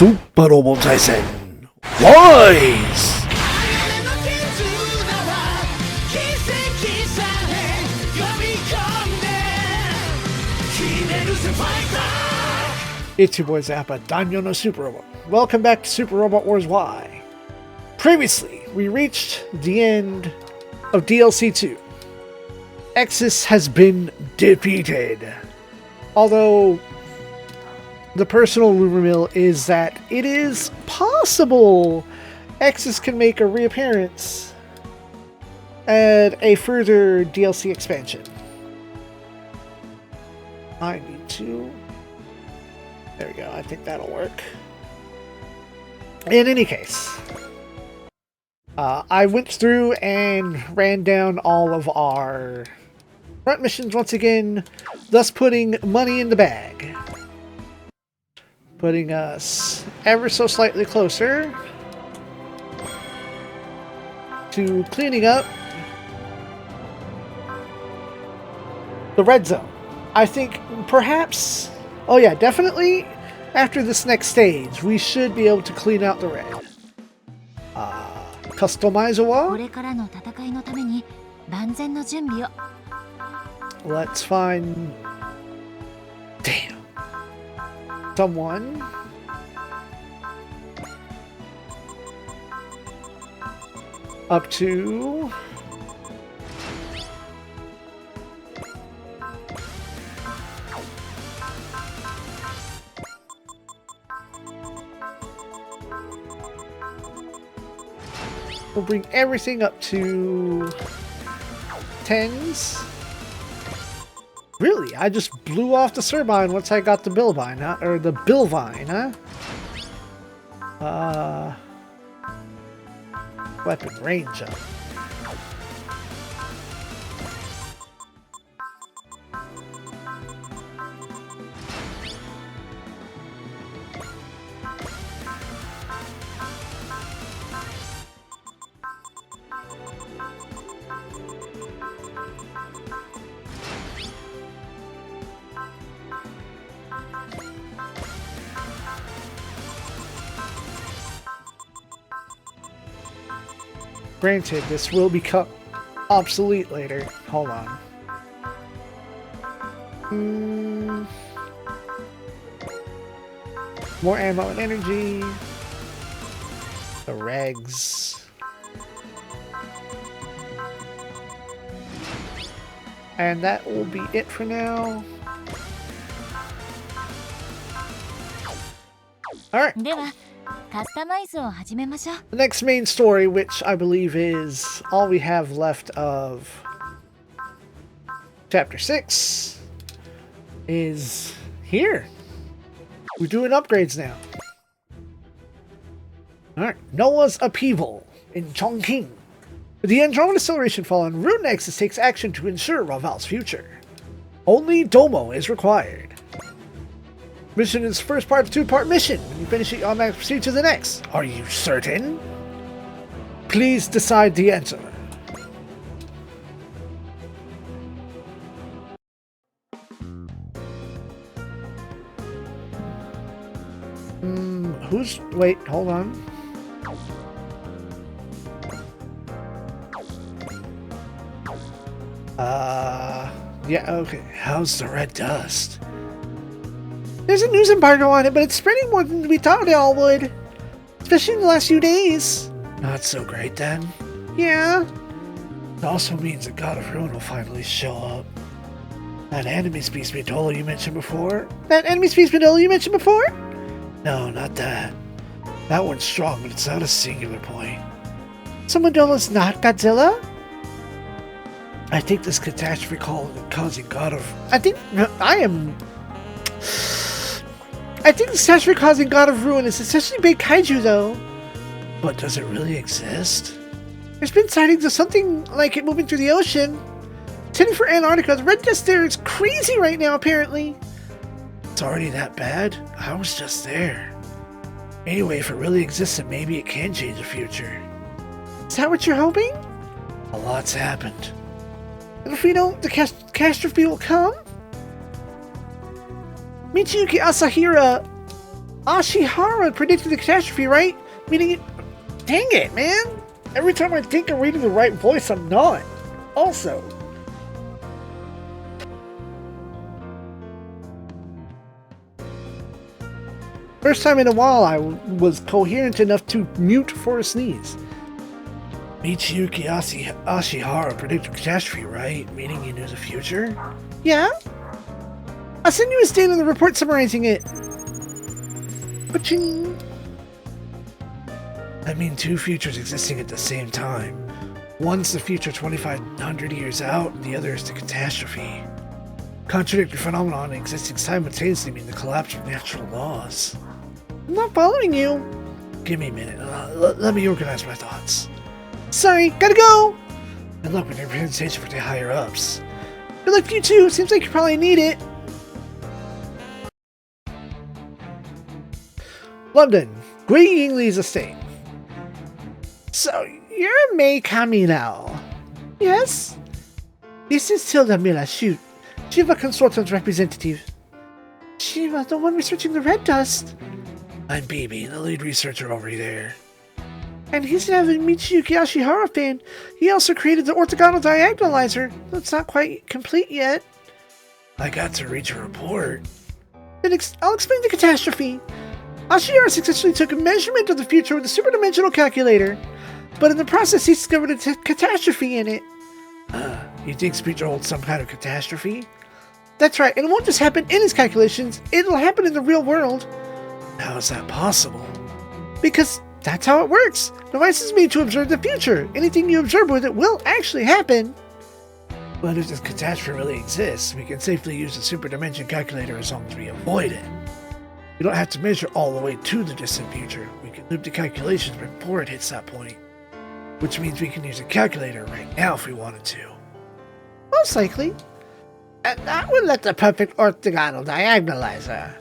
SUPA ROBO Wise! It's your boy Zappa, Daimyo no Super Robot. Welcome back to Super Robot Wars Y. Previously, we reached the end of DLC 2. Exis has been defeated. Although, the personal rumor mill is that it is possible Exis can make a reappearance at a further DLC expansion. I need to... There we go, I think that'll work. In any case, I went through and ran down all of our front missions once again, thus putting money in the bag. Putting us ever so slightly closer to cleaning up the red zone. I think perhaps... Oh yeah, definitely after this next stage, we should be able to clean out the red. Customize wa? Let's find... Damn. Someone. Up to... We'll bring everything up to 10s. Really? I just blew off the Turbine once I got the Bilvine, huh? Or the Bilvine, huh? Weapon range up. Granted, this will become obsolete later. Hold on. More ammo and energy. The regs. And that will be it for now. Alright. The next main story, which I believe is all we have left of Chapter 6, is here. We're doing upgrades now. Alright, NOAHS Upheaval in Chongqing. With the Andromeda Acceleration fallen, Root Nexus takes action to ensure Raval's future. Only Domo is required. Mission is first part of a two-part mission. When you finish it, you automatically proceed to the next. Are you certain? Please decide the answer. Wait, hold on. Yeah, okay. How's the red dust? There's a news embargo on it, but it's spreading more than we thought it all would. Especially in the last few days. Not so great then. Yeah. It also means the God of Ruin will finally show up. That enemy species Midolo you mentioned before? No, not that. That one's strong, but it's not a singular point. So Midolo's not Godzilla? I think this catastrophe causing God of... I think the catastrophe causing God of Ruin is essentially big kaiju, though. But does it really exist? There's been sightings of something like it moving through the ocean. Heading for Antarctica. The red dust there is crazy right now, apparently. It's already that bad? I was just there. Anyway, if it really exists, then maybe it can change the future. Is that what you're hoping? A lot's happened. And if we don't, the catastrophe will come? Michiyuki Asahira Ashihara predicted the catastrophe, right? Meaning it... Dang it, man! Every time I think I'm reading the right voice, I'm not. Also... First time in a while I was coherent enough to mute for a sneeze. Michiyuki Ashihara predicted catastrophe, right? Meaning you knew the future? Yeah? I'll send you a statement in the report summarizing it. Ba-ching. I mean two futures existing at the same time. One's the future 2,500 years out, and the other is the catastrophe. Contradictory phenomenon existing simultaneously mean the collapse of natural laws. I'm not following you. Give me a minute. Let me organize my thoughts. Sorry, gotta go! Good luck with your presentation for the higher-ups. Good luck to you too. Seems like you probably need it. London, Gui Yingli's estate. So, you're Mei Kamino? Yes? This is Tilda Miller, shoot. Shiva Consultant's representative. Shiva, the one researching the red dust. I'm Bibi, the lead researcher over there. And he's an avid Michiyuki Ashihara fan. He also created the orthogonal diagonalizer. That's not quite complete yet. I got to read your report. Then I'll explain the catastrophe. Ashihara successfully took a measurement of the future with a superdimensional calculator, but in the process he discovered a catastrophe in it. You think the future holds some kind of catastrophe? That's right, and it won't just happen in his calculations, it'll happen in the real world. How is that possible? Because that's how it works. The device is made to observe the future. Anything you observe with it will actually happen. But if this catastrophe really exists, we can safely use the superdimension calculator as long as we avoid it. We don't have to measure all the way to the distant future. We can loop the calculations before it hits that point. Which means we can use a calculator right now if we wanted to. Most likely. And that would let the perfect orthogonal diagonalizer.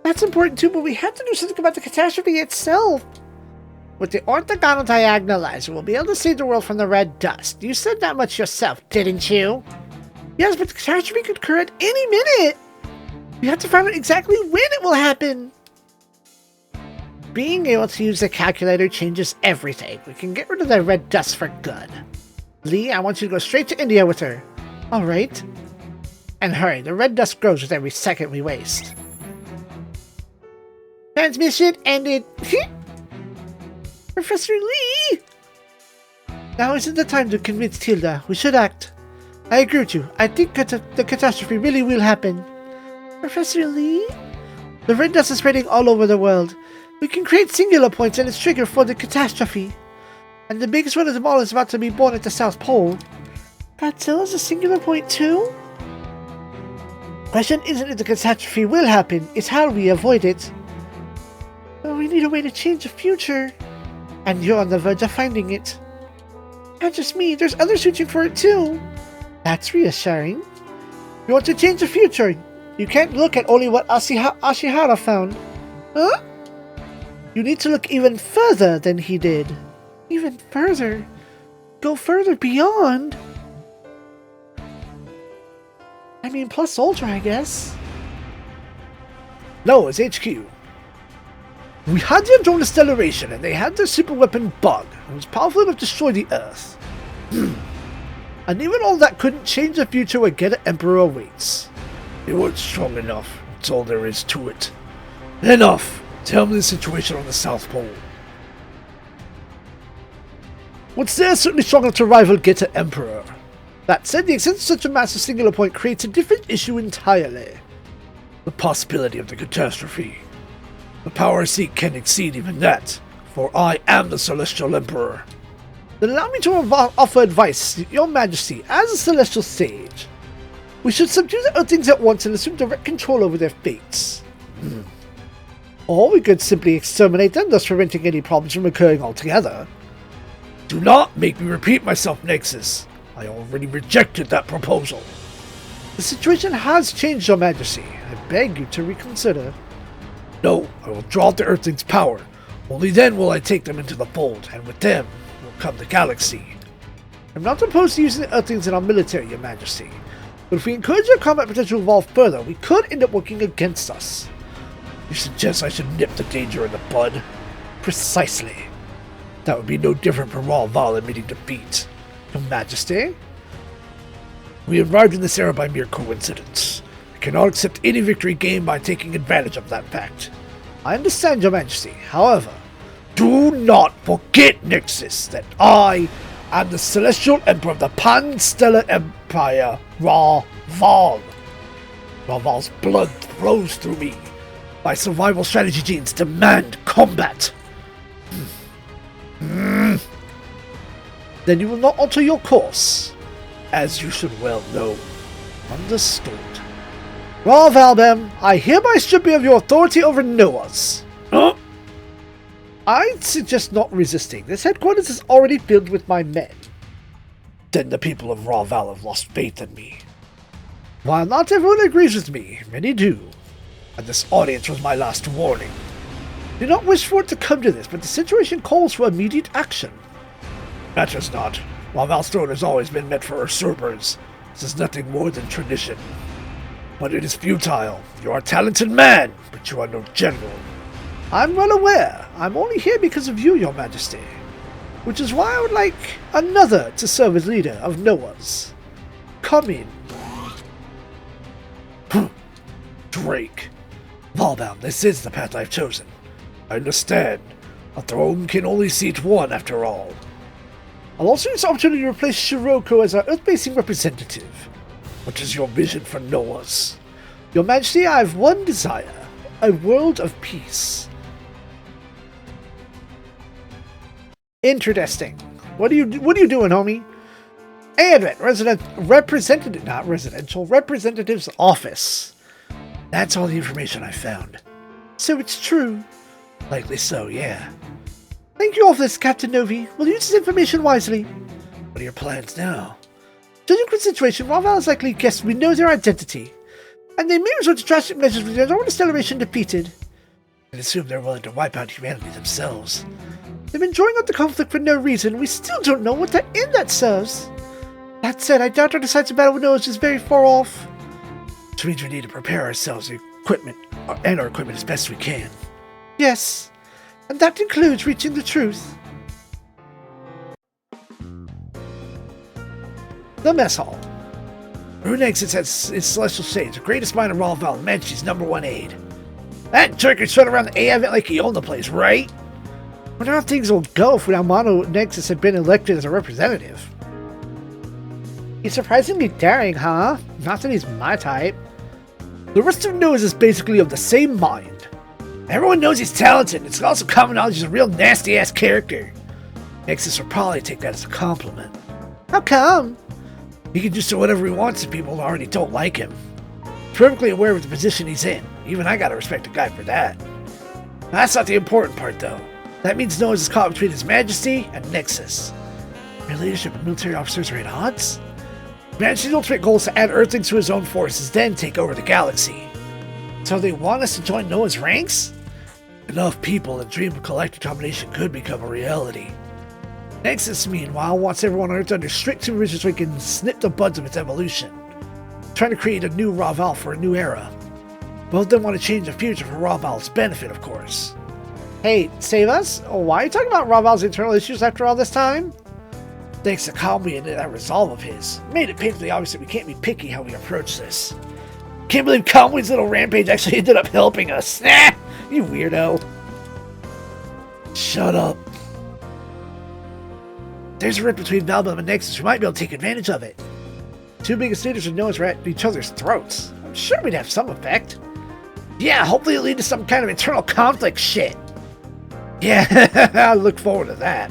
That's important too, but we have to do something about the catastrophe itself. With the orthogonal diagonalizer, we'll be able to save the world from the red dust. You said that much yourself, didn't you? Yes, but the catastrophe could occur at any minute. We have to find out exactly when it will happen. Being able to use the calculator changes everything. We can get rid of the red dust for good. Lee, I want you to go straight to India with her. Alright. And hurry, the red dust grows with every second we waste. Transmission ended. Professor Lee! Now isn't the time to convince Tilda. We should act. I agree with you. I think the catastrophe really will happen. Professor Lee? The red dust is spreading all over the world. We can create singular points and its trigger for the catastrophe. And the biggest one of them all is about to be born at the South Pole. Godzilla's a singular point too? Question isn't if the catastrophe will happen, it's how we avoid it. Well, we need a way to change the future. And you're on the verge of finding it. Not just me, there's others searching for it too. That's reassuring. You want to change the future. You can't look at only what Ashihara found. Huh? You need to look even further than he did. Even further? Go further beyond? I mean, plus Ultra, I guess. NOAHS HQ. We had the drone acceleration, and they had their super weapon bug. It was powerful enough to destroy the Earth. And even all that couldn't change the future where Get Emperor awaits. They weren't strong enough. That's all there is to it. Enough! Tell me the situation on the South Pole. What's there certainly strong enough to rival Get Emperor. That said, the existence of such a massive singular point creates a different issue entirely. The possibility of the catastrophe. The power I seek can exceed even that, for I am the Celestial Emperor. Then allow me to offer advice, Your Majesty, as a Celestial Sage. We should subdue the Earthlings at once and assume direct control over their fates. Or we could simply exterminate them, thus preventing any problems from occurring altogether. Do not make me repeat myself, Nexus. I already rejected that proposal. The situation has changed, Your Majesty. I beg you to reconsider. No, I will draw out the Earthlings' power. Only then will I take them into the fold, and with them will come the galaxy. I'm not opposed to using the Earthlings in our military, Your Majesty. But if we encourage their combat potential to evolve further, we could end up working against us. You suggest I should nip the danger in the bud? Precisely. That would be no different from Val admitting defeat. Your Majesty? We arrived in this era by mere coincidence. I cannot accept any victory gained by taking advantage of that fact. I understand, Your Majesty. However, do not forget, Nexus, that I am the Celestial Emperor of the Pan-Stellar Empire, Val. Val's blood flows through me. My survival strategy genes demand combat. Then you will not alter your course, as you should well know. Understood. Well, Valbem, I hereby strip you of your authority over NOAHS. Huh? I'd suggest not resisting. This headquarters is already filled with my men. Then the people of Val have lost faith in me. While not everyone agrees with me, many do. And this audience was my last warning. I do not wish for it to come to this, but the situation calls for immediate action. Matters not. While Val's throne has always been meant for usurpers, this is nothing more than tradition. But it is futile. You are a talented man, but you are no general. I'm well aware. I'm only here because of you, Your Majesty. Which is why I would like another to serve as leader of NOAHS. Come in. Drake. Valbound, this is the path I've chosen. I understand. A throne can only seat one, after all. I'll also use the opportunity to replace Shiroko as our Earth-basing representative. What is your vision for NOAHS? Your Majesty, I have one desire. A world of peace. Interesting. What are you doing, homie? Advent, representative's office. That's all the information I found. So it's true. Likely so, yeah. Thank you all for this, Captain Novi. We'll use this information wisely. What are your plans now? Judging from the situation, Val is likely guessed we know their identity. And they may resort to drastic measures with their own acceleration defeated. And assume they're willing to wipe out humanity themselves. They've been drawing out the conflict for no reason. We still don't know what end that serves. That said, I doubt our decisive battle with NOAHS is very far off. Which means we need to prepare ourselves and our equipment as best we can. Yes, and that includes reaching the truth. The mess hall. Rune exits has its celestial shades, the greatest mind of Val, and Majesty's #1 aide. That jerk is running around the A event like he owned the place, right? I wonder how things will go if Mono Nexus had been elected as a representative. He's surprisingly daring, huh? Not that he's my type. The rest of NOAHS is basically of the same mind. Everyone knows he's talented. It's also common knowledge he's a real nasty-ass character. Nexus will probably take that as a compliment. How come? He can just do whatever he wants to people who already don't like him. He's perfectly aware of the position he's in. Even I gotta respect a guy for that. Now, that's not the important part, though. That means NOAHS is caught between His Majesty and Nexus. Their leadership and military officers are at odds? Majesty's ultimate goal is to add Earthlings to his own forces, then take over the galaxy. So they want us to join NOAH's ranks? Enough people and dream of collective domination could become a reality. Nexus, meanwhile, wants everyone on Earth under strict supervision so he can snip the buds of its evolution. Trying to create a new Val for a new era. Both of them want to change the future for Val's benefit, of course. Hey, save us? Why are you talking about Val's internal issues after all this time? Thanks to Calmy and that resolve of his, made it painfully obvious that we can't be picky how we approach this. Can't believe Calmy's little rampage actually ended up helping us. You weirdo. Shut up. There's a rip between Valbum and Nexus. We might be able to take advantage of it. Two biggest leaders of NOAHS are at each other's throats. I'm sure we'd have some effect. Yeah, hopefully it'll lead to some kind of internal conflict shit. Yeah, I look forward to that.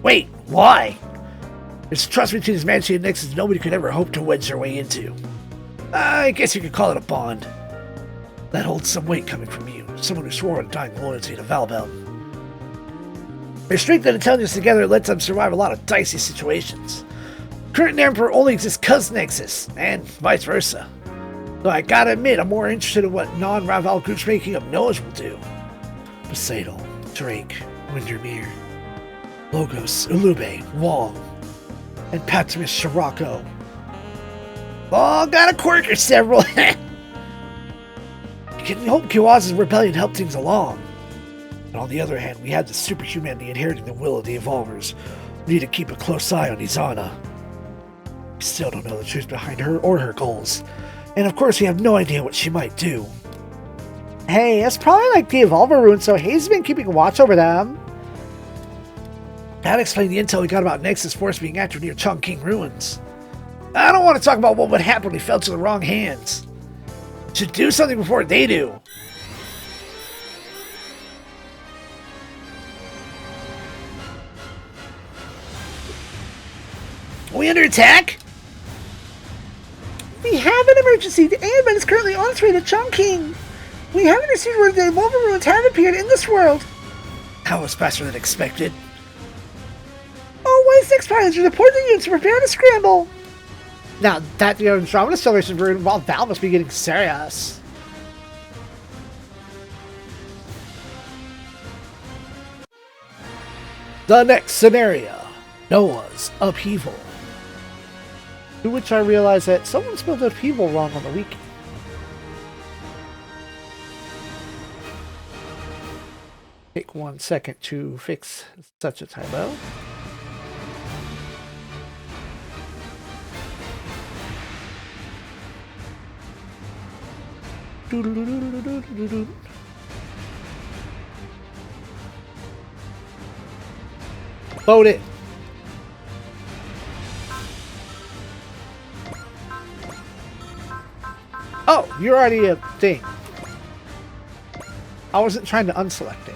Wait, why? There's trust between His Majesty and Nexus nobody could ever hope to wedge their way into. I guess you could call it a bond. That holds some weight coming from you, someone who swore undying loyalty to Valbel. Their strength and intelligence together lets them survive a lot of dicey situations. Current Emperor only exists because Nexus, and vice versa. Though I gotta admit, I'm more interested in what non-Raval groups making up NOAHS will do. Poseidon, Drake, Windermere, Logos, Ulube, Wong, and Patimus Shirako. All got a quirk or several. You can hope Kiwaza's rebellion helped things along. And on the other hand, we had the superhumanity inheriting the will of the Evolvers. We need to keep a close eye on Izana. We still don't know the truth behind her or her goals. And of course, we have no idea what she might do. Hey, that's probably like the Evolver ruins, so Hayes has been keeping watch over them. That explains the intel we got about Nexus Force being active near Chongqing ruins. I don't want to talk about what would happen when we fell to the wrong hands. Should do something before they do. Are we under attack? We have an emergency. The airman is currently on its way to Chongqing. We haven't received word that Evolver ruins have appeared in this world. That was faster than expected. All Wise pilots report the units to prepare to scramble. Now that the Andromeda Celebration rune, while Val must be getting serious. The next scenario, NOAHS Upheaval. To which I realized that someone spelled Upheaval wrong on the wiki. Take 1 second to fix such a typo. Load it. Oh, you're already a thing. I wasn't trying to unselect it.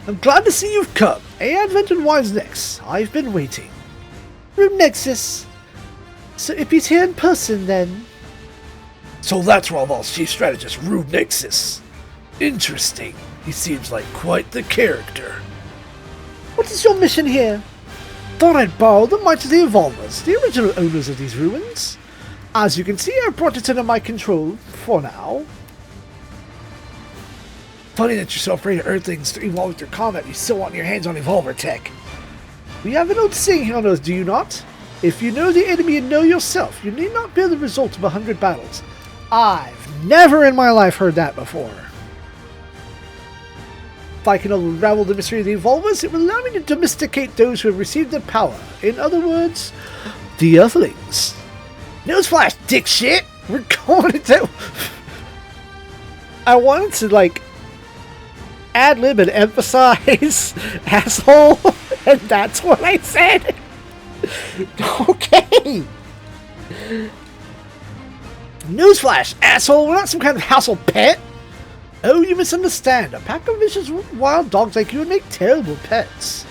I'm glad to see you've come. Advent and Wise Next. I've been waiting. Room Nexus. So if he's here in person, then... So that's Raval's chief strategist, Room Nexus. Interesting. He seems like quite the character. What is your mission here? Thought I'd borrow the might of the Evolvers, the original owners of these ruins. As you can see, I brought it under my control, for now. Funny that you're so afraid of Earthlings to evolve with your combat, you still want your hands on Evolver tech. We have an old saying here on Earth, do you not? If you know the enemy and know yourself, you need not bear the result of 100 battles. I've never in my life heard that before. If I can unravel the mystery of the Evolvers, it will allow me to domesticate those who have received their power. In other words, the Earthlings. Newsflash, dick shit! We're going to... I wanted to, like, ad-lib and emphasize asshole, and that's what I said. Okay. Newsflash, asshole, we're not some kind of household pet. Oh, you misunderstand. A pack of vicious wild dogs like you would make terrible pets.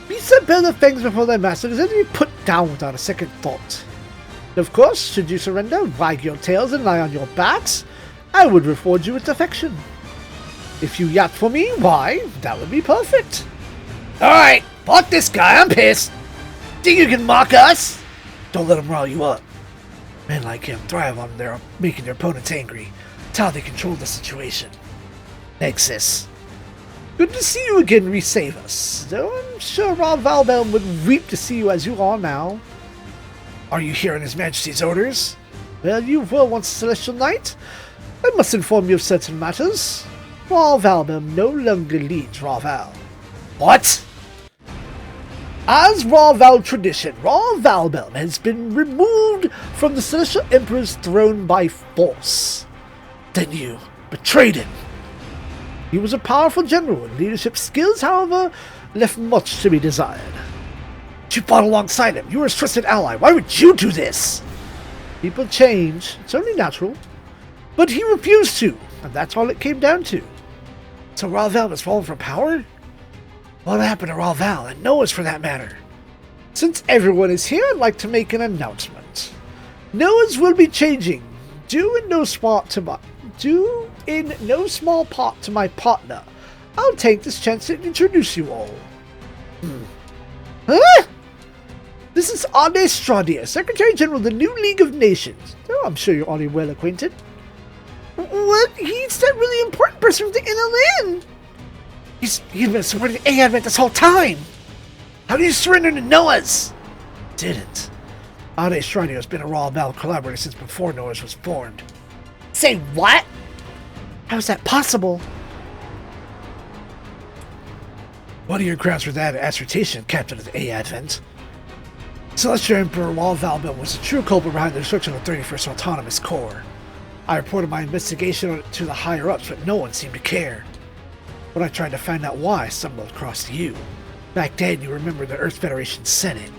Beasts that bear their fangs before their master deserve to be put down without a second thought. Of course, should you surrender, wag your tails and lie on your backs, I would reward you with affection. If you yacht for me, why, that would be perfect. Alright, fuck this guy, I'm pissed. Think you can mock us? Don't let him rile you up. Men like him thrive on making their opponents angry. It's how they control the situation. Nexus. Good to see you again, resave us. Though I'm sure Rob Valbelm would weep to see you as you are now. Are you here on His Majesty's orders? Well, you were once a Celestial Knight. I must inform you of certain matters. Raw Valbelm no longer leads Raval. What? As Raval tradition, Raw Valbelm has been removed from the Celestial Emperor's throne by force. Then you betrayed him. He was a powerful general, and leadership skills, however, left much to be desired. You fought alongside him. You were his trusted ally. Why would you do this? People change. It's only natural. But he refused to, and that's all it came down to. So Raval has fallen from power? What happened to Raval, and NOAHS for that matter? Since everyone is here, I'd like to make an announcement. NOAHS will be changing, due in no small part to my partner. I'll take this chance to introduce you all. Huh? This is Ade Stradia, Secretary General of the New League of Nations. Oh, I'm sure you're already well acquainted. What? He's that really important person from the NLN. He's been supporting Advent this whole time. How did you surrender to NOAHS? Didn't. Ade Stronio has been a Raw Val collaborator since before NOAHS was formed. Say what? How is that possible? What are your grounds for that assertion, Captain of the A-Advent? Celestial Emperor Raw Valbel was the true culprit behind the destruction of the 31st Autonomous Corps. I reported my investigation to the higher-ups, but no one seemed to care. When I tried to find out why, I stumbled across you. Back then, you remember the Earth Federation Senate.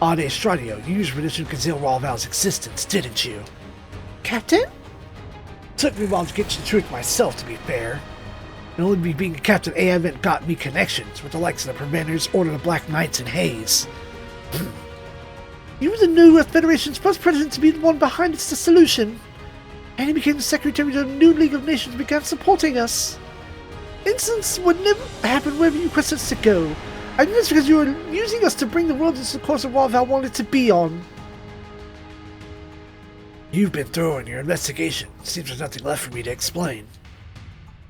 Ade Stronio, you used religion to conceal Raw Val's existence, didn't you? Captain? It took me a while to get to the truth myself, to be fair. And only me being a Captain A-Advent got me connections with the likes of the Preventers, Order of the Black Knights, and Hayes. You were the new Earth Federation's first president to be the one behind its dissolution. And he became the secretary of the new League of Nations and began supporting us. Incidents would never happen wherever you requested us to go. I knew this because you were using us to bring the world into the course of Raw Val wanted to be on. You've been thorough in your investigation. Seems there's nothing left for me to explain.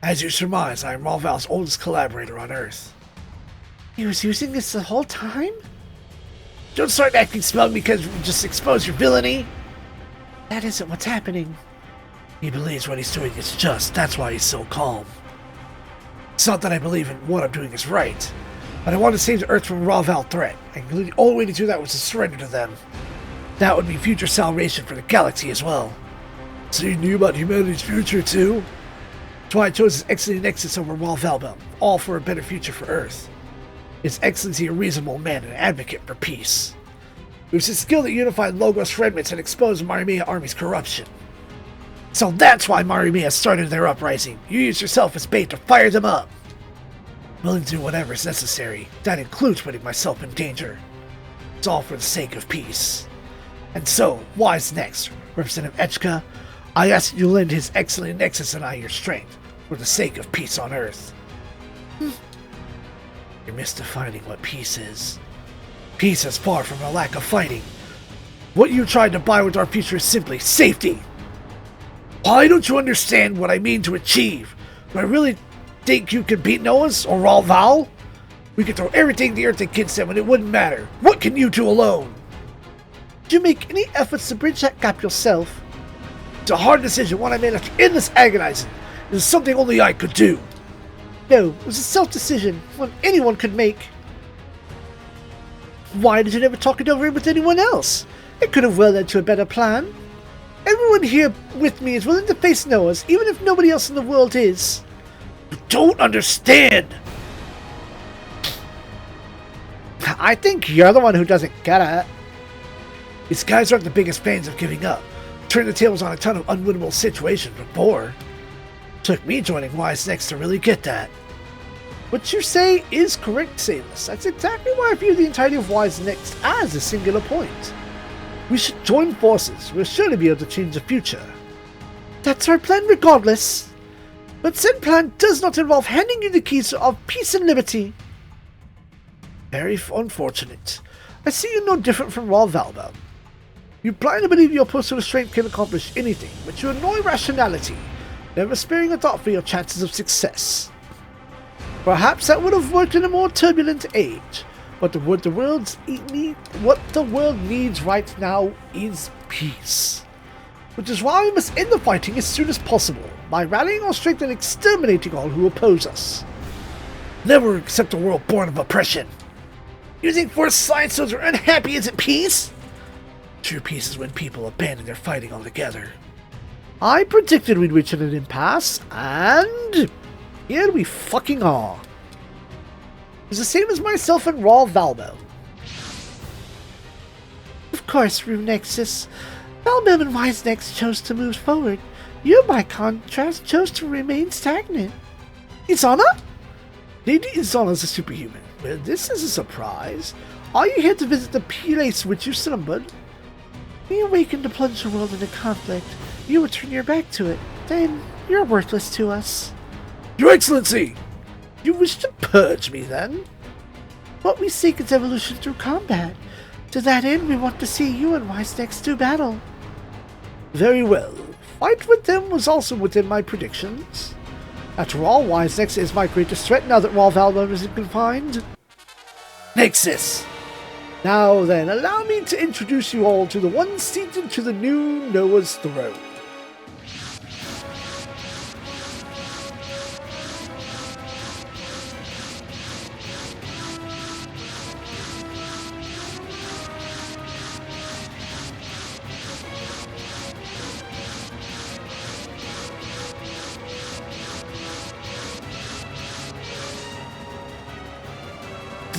As you surmise, I am Raw Val's oldest collaborator on Earth. He was using this the whole time? Don't start acting smug because we just exposed your villainy. That isn't what's happening. He believes what he's doing is just. That's why he's so calm. It's not that I believe in what I'm doing is right, but I want to save the Earth from a Raw Val threat, and the only way to do that was to surrender to them. That would be future salvation for the galaxy as well. So you knew about humanity's future too? That's why I chose His Excellency Nexus over Raw Valbel, all for a better future for Earth. His Excellency a reasonable man and an advocate for peace. It was his skill that unified Logos remnants and exposed the Marimea army's corruption. So that's why Marimea started their uprising. You used yourself as bait to fire them up. Willing to do whatever is necessary. That includes putting myself in danger. It's all for the sake of peace. And so, Wise Next, Representative Etchka, I ask you to lend His Excellency Nexus and I your strength for the sake of peace on Earth. You're misdefining what peace is. Peace is far from a lack of fighting. What you tried to buy with our future is simply safety. Why don't you understand what I mean to achieve? Do I really think you can beat NOAHS or Raw Val? We could throw everything the Earth against them and it wouldn't matter. What can you do alone? Did you make any efforts to bridge that gap yourself? It's a hard decision, one I made after endless agonizing. It was something only I could do. No, it was a self-decision, one anyone could make. Why did you never talk it over with anyone else? It could have well led to a better plan. Everyone here with me is willing to face NOAHS, even if nobody else in the world is. You don't understand! I think you're the one who doesn't get it. These guys aren't the biggest fans of giving up. Turned the tables on a ton of unwinnable situations before. Took me joining Wise Next to really get that. What you say is correct, Sailus. That's exactly why I view the entirety of Wise Next as a singular point. We should join forces. We'll surely be able to change the future. That's our plan regardless. But said plan does not involve handing you the keys of peace and liberty. Very unfortunate. I see you no different from Raw Valbel. You blindly believe your personal strength can accomplish anything, but you annoy rationality, never sparing a thought for your chances of success. Perhaps that would have worked in a more turbulent age, but what the world needs right now is peace. Which is why we must end the fighting as soon as possible, by rallying our strength and exterminating all who oppose us. Never accept a world born of oppression. Using forced science so they're unhappy isn't peace? True peace is when people abandon their fighting altogether. I predicted we'd reach an impasse, and here we fucking are. It's the same as myself and Raw Valbel. Of course, Rune Nexus. Valbel and Wise Next chose to move forward. You, by contrast, chose to remain stagnant. Izana? Lady Izana's a superhuman. Well, this is a surprise. Are you here to visit the place which you slumbered? We awakened to plunge the world into conflict. You would turn your back to it. Then, you're worthless to us. Your Excellency! You wish to purge me, then? What we seek is evolution through combat. To that end, we want to see you and Wise Next do battle. Very well. Fight with them was also within my predictions. After all, Wise Next is my greatest threat now that Raw Valbel isn't confined. Nexus! Now then, allow me to introduce you all to the one seated to the new Noah's throne.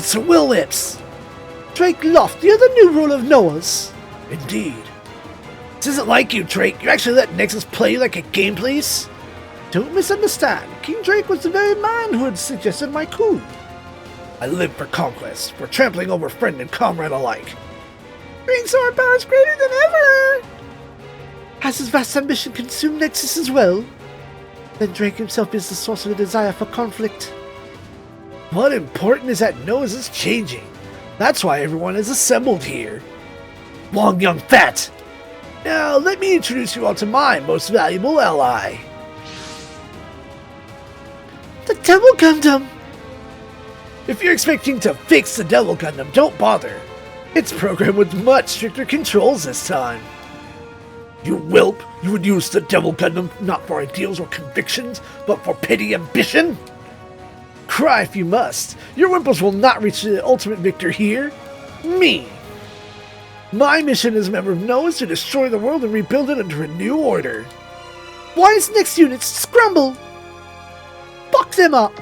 Sir Will Lips! Drake Loft, you're the new ruler of NOAHS. Indeed. This isn't like you, Drake. You actually let Nexus play you like a game, please? Don't misunderstand. King Drake was the very man who had suggested my coup. I live for conquest, for trampling over friend and comrade alike. Drake's our power is greater than ever! Has his vast ambition consumed Nexus as well? Then Drake himself is the source of the desire for conflict. What important is that NOAHS is changing. That's why everyone is assembled here. Long Young Fat! Now, let me introduce you all to my most valuable ally. The Devil Gundam! If you're expecting to fix the Devil Gundam, don't bother. It's programmed with much stricter controls this time. You whelp! You would use the Devil Gundam not for ideals or convictions, but for petty ambition? Cry if you must. Your whimpers will not reach the ultimate victor here. Me. My mission as a member of NOAHS is to destroy the world and rebuild it under a new order. Why is next units scramble? Fuck them up.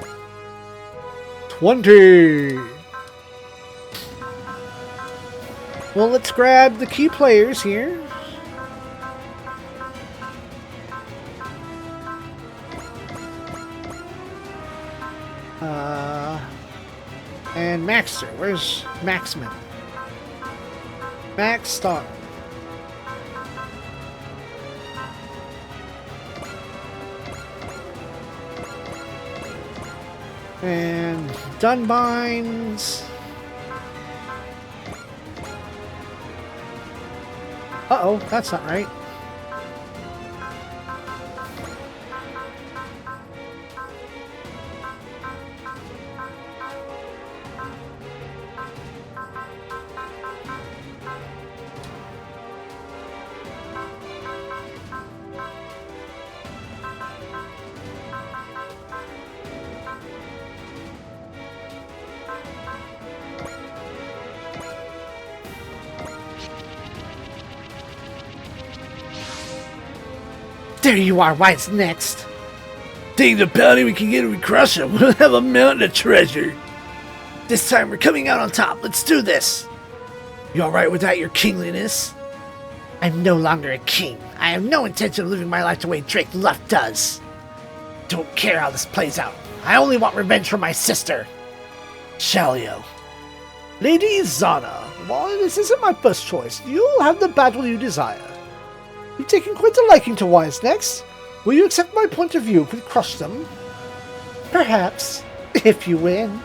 20. Well, let's grab the key players here. And Maxter. Where's Maxman? Max Star. And Dunbines. Uh-oh, that's not right. There you are, what's next? Take the bounty we can get if we crush him. We'll have a mountain of treasure. This time we're coming out on top. Let's do this. You alright with that, your kingliness? I'm no longer a king. I have no intention of living my life the way Drake Luft does. Don't care how this plays out. I only want revenge for my sister. Shalio. Lady Zana, while this isn't my first choice, you'll have the battle you desire. You've taken quite a liking to Wise Next. Will you accept my point of view if we crush them? Perhaps, if you win.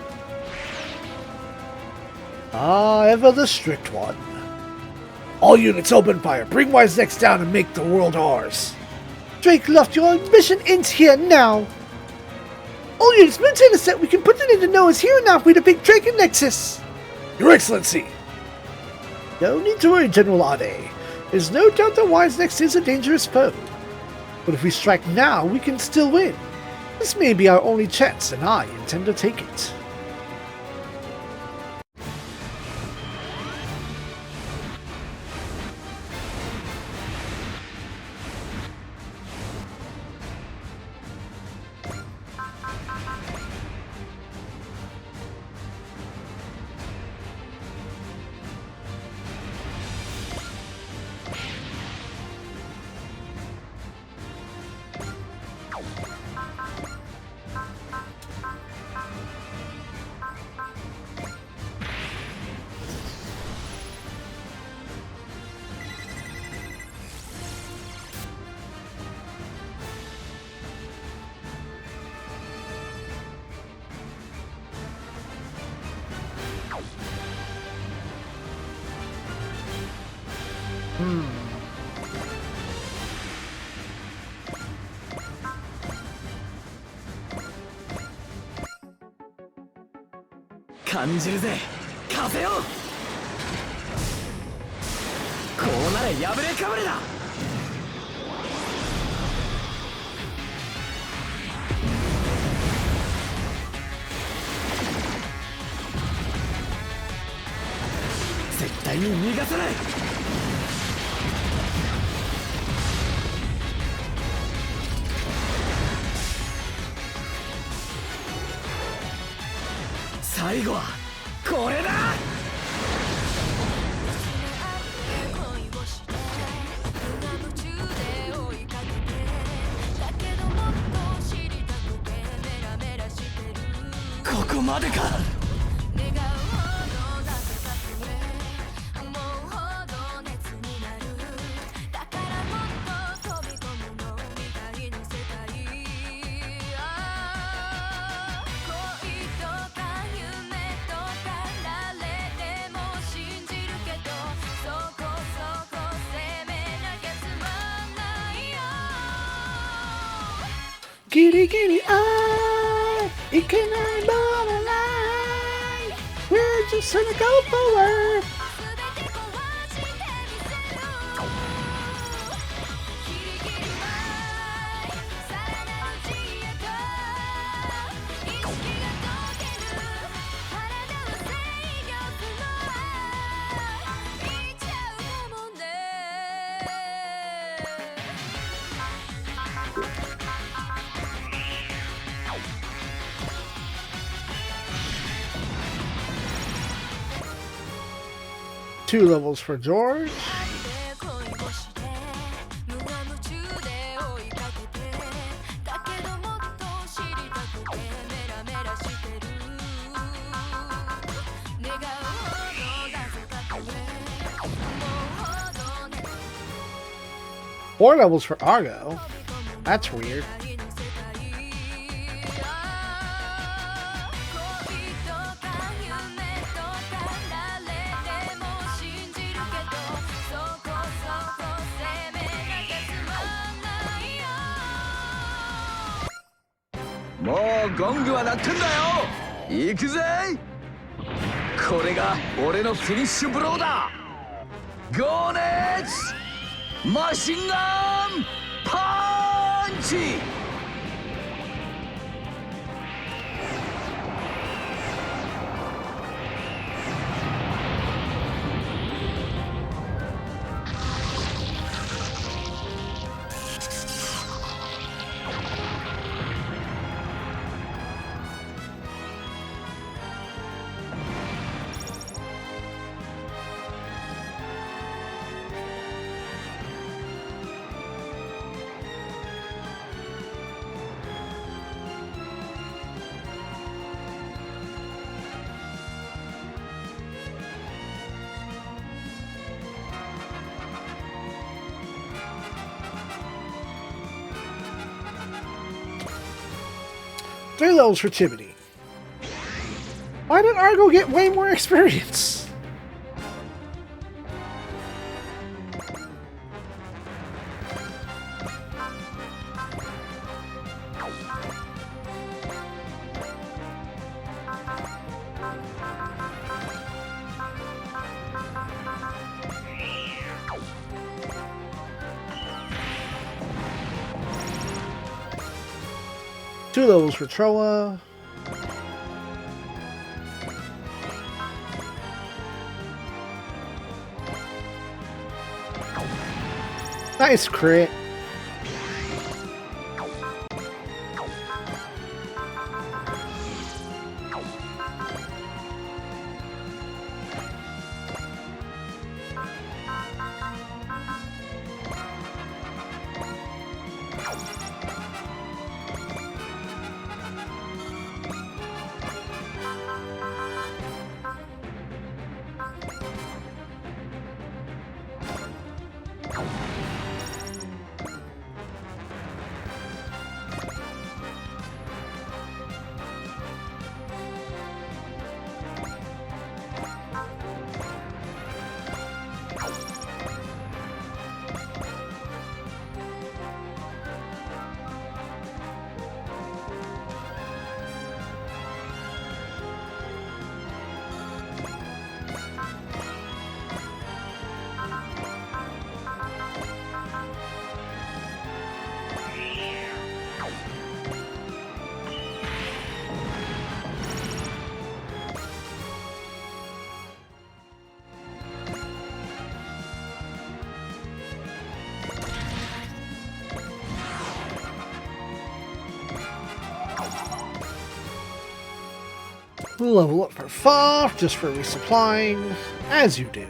Ah, ever the strict one. All units open fire. Bring Wise Next down and make the world ours. Drake Luft, your mission ends here now. All units maintain a set. We can put it into NOAHS here and now if we defeat Drake and Nexus. Your Excellency. No need to worry, General Ade. There's no doubt that Wise Next is a dangerous foe. But if we strike now, we can still win. This may be our only chance, and I intend to take it. うなれ破れかぶれだ。絶対に逃がさない。最後はこれだ。ここまでか。ギリギリいけないボーダーライン We're just gonna go forward。 2 levels for George. Four levels for Argo. That's weird. More gongは鳴ってんだよ。行くぜ。これが俺のフィニッシュブローだ。ゴーネツマシンガンパンチ。Three levels for Timothy. Why did Argo get way more experience? Two levels for Troa. Nice crit. Level up for FOF, just for resupplying, as you do.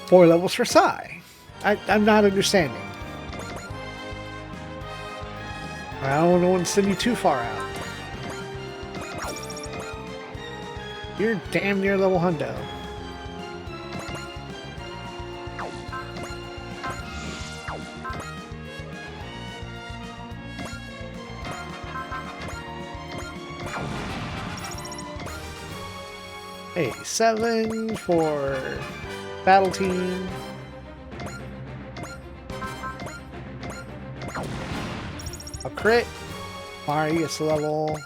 Four levels for Psy. I'm not understanding. I don't want to send you too far out. You're damn near level hundo. Hey, 7 for battle team. A crit. Mari gets a level.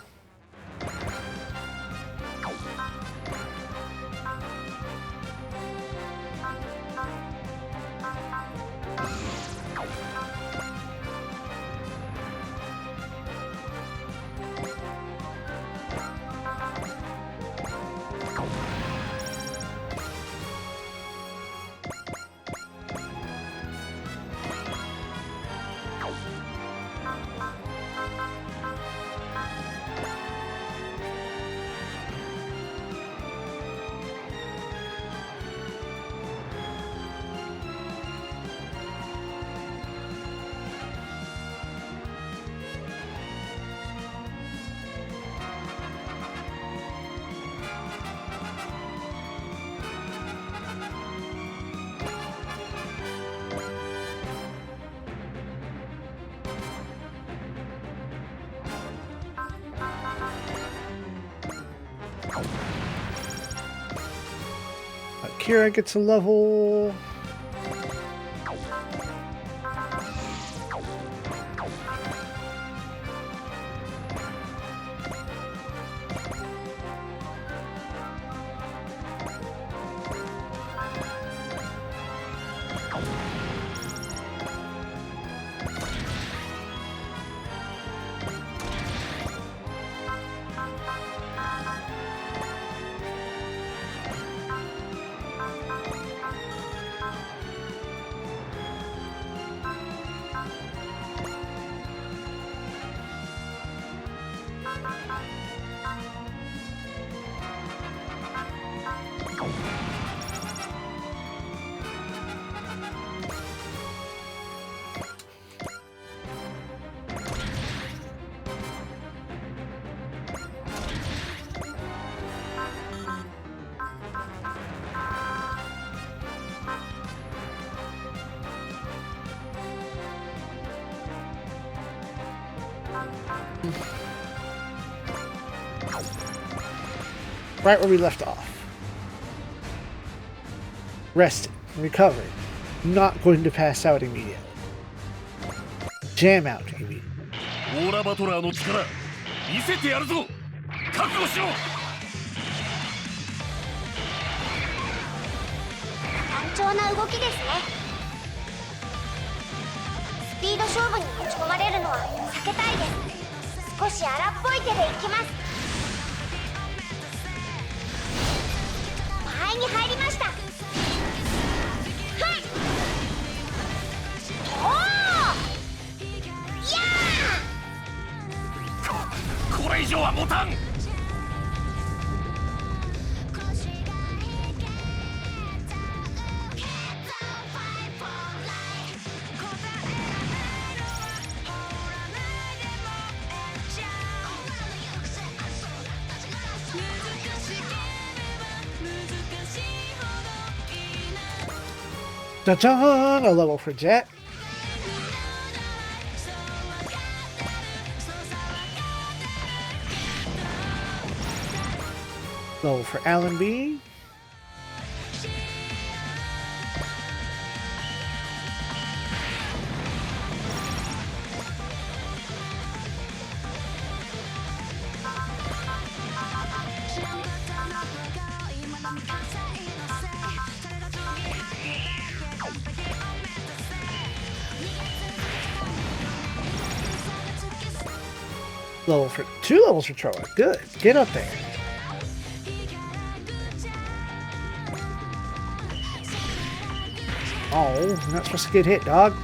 Kira gets a level. Right where we left off. Rested, recovered, not going to pass out immediately. Jam out immediately. オーラバトラーの力見せてやるぞ覚悟しろ単調な動きですねスピード勝負に持ち込まれるのは避けたいです少し荒っぽい手でいきます。間合いに入りました。はい。おお、いやこれ以上は持たん。Da-dun! A level for Jet. Level for Alan B. Level for 2 levels for Troa. Good. Get up there. Oh, you're not supposed to get hit, dog.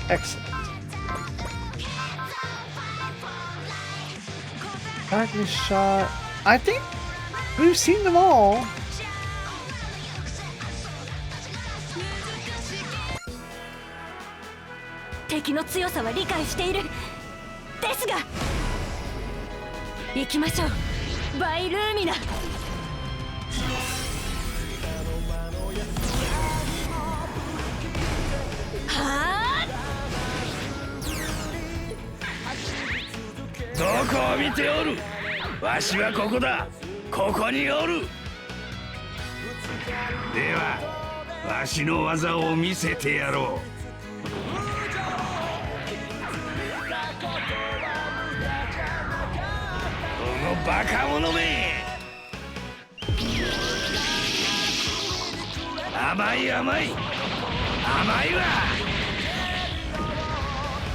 Excellent. Darkness shot. I think we've seen them all. Takeの強さは理解している。ですが、行きましょう。バイルーミナ。どこを見ておる。わしはここだ。ここにおる。ではわしの技を見せてやろう。このバカ者め。甘い甘い甘いわ。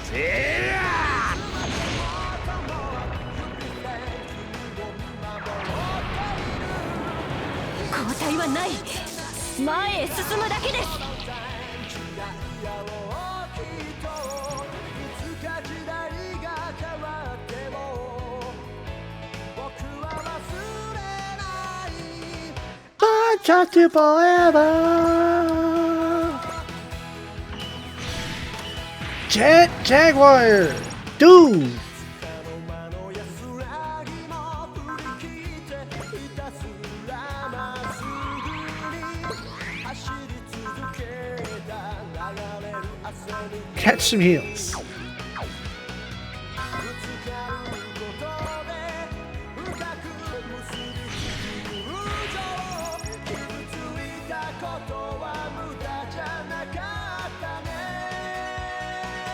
せや。交代はない。前へ進むだけです。Just to forever. Jet Jaguar, dude. Catch some heels.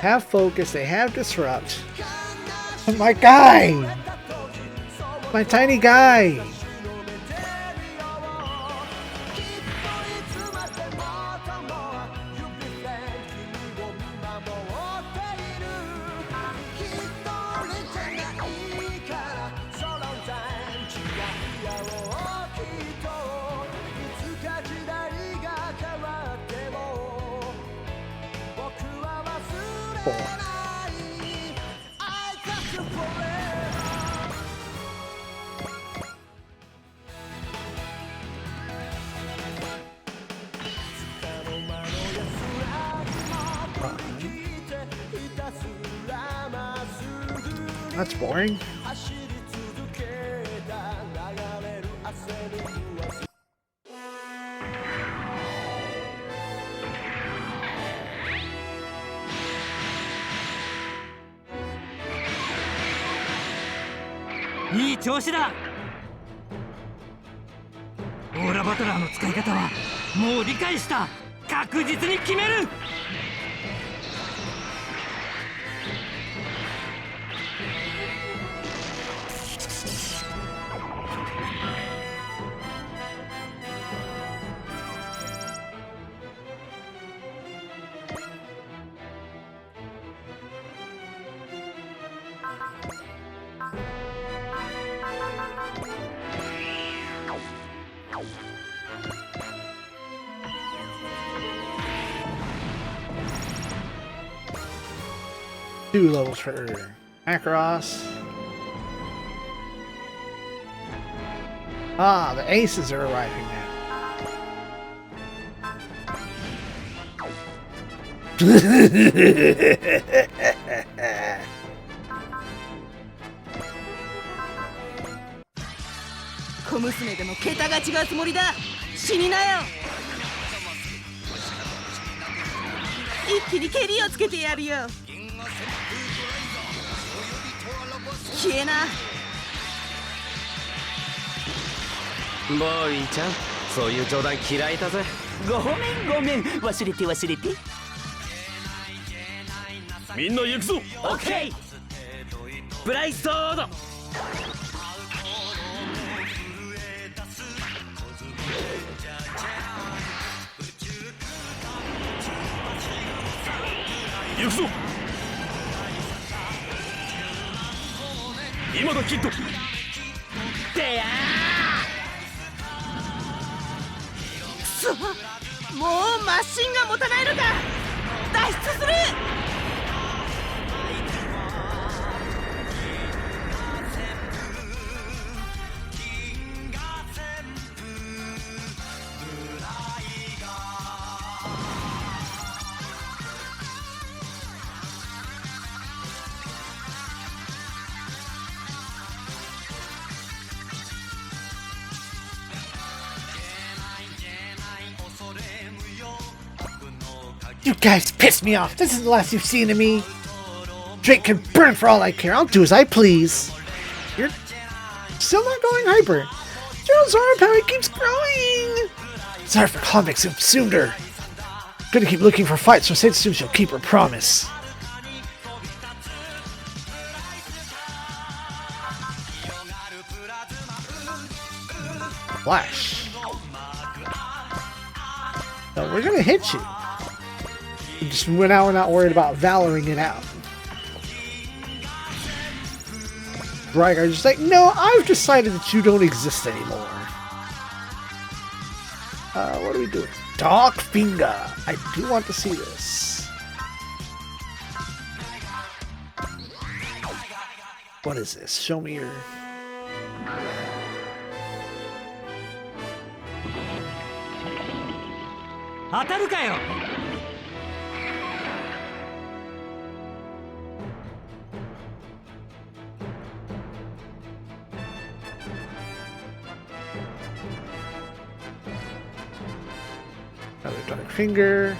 Have focus, they have disrupt. My guy! My tiny guy! That's boring.いい調子だ。オーラバトラーの使い方はもう理解した。確実に決める。2 levels for Macross. Ah, the aces are arriving now. 小娘でも桁が違うつもりだ。死になよ。一気に蹴りをつけてやるよ。消えな。ボーイちゃん、そういう冗談嫌いだぜ。ごめん忘れてみんな行くぞ。オッケー。ブライソード。行くぞ。今だキッド。でやくそ、もうマシンが持たないのか。脱出する。You guys piss me off. This is the last you've seen of me. Drake can burn for all I care. I'll do as I please. You're still not going hyper. Gerald's armor power keeps growing. Sorry for comics consumed her. Gonna keep looking for fights, so Sid assumes she'll keep her promise. Flash. So we're gonna hit you. Just now we're not worried about valoring it out. Rygar's just like, no, I've decided that you don't exist anymore. What are we doing? Dark Finger. I do want to see this. What is this? Show me your... Another Dark Finger.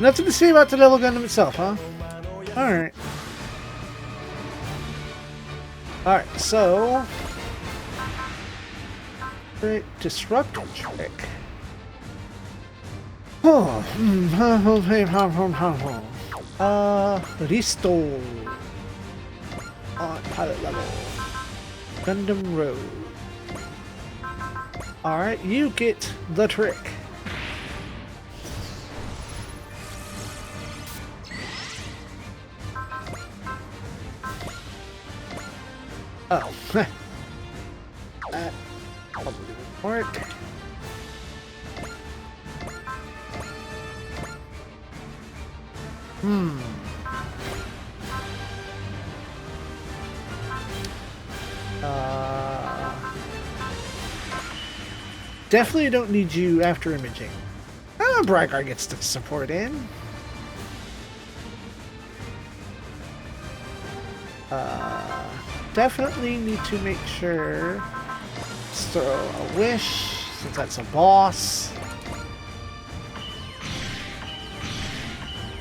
Nothing to say about the Devil Gundam itself, huh? Alright. Alright, so... Great Disrupt Trick. Restore. On pilot level. Gundam Road. Alright, you get the trick. Oh, that probably wouldn't work. Definitely don't need you after imaging. Brygar gets the support in. Definitely need to make sure. Let's throw a wish, since that's a boss.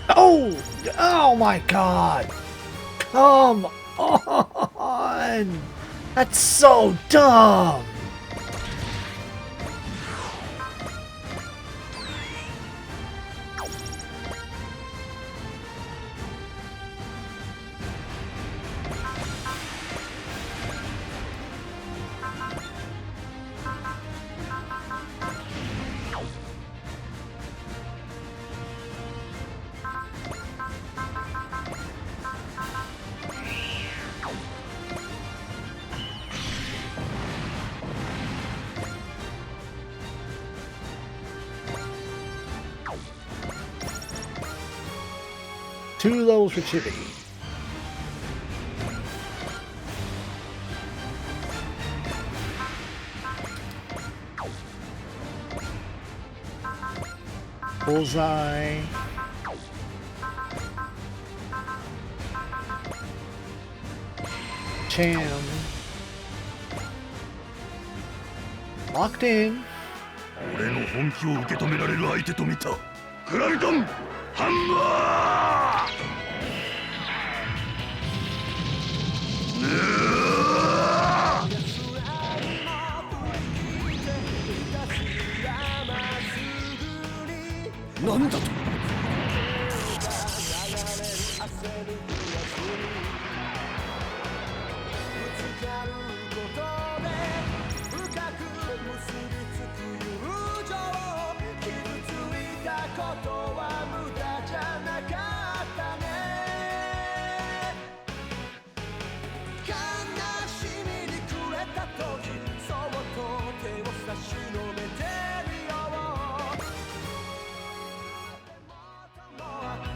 Oh! Oh my god! Come on! That's so dumb! 2 levels for Chibi. Bullseye. Cham. Locked in. 俺の本気を受け止められる相手と見た。クラリトンハンマー。なんだと。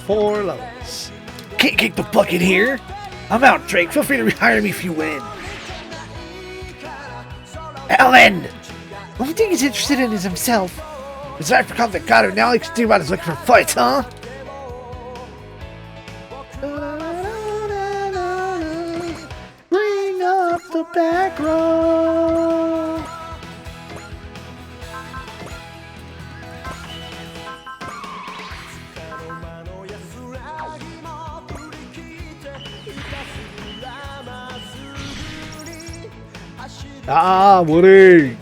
4 levels. Can't kick the bucket here. I'm out, Drake. Feel free to rehire me if you win. Ellen! The only thing he's interested in is himself. Desire for conflict got him. Now all he can think about is looking for fights, huh? Bring up the back row. Ah, Woody!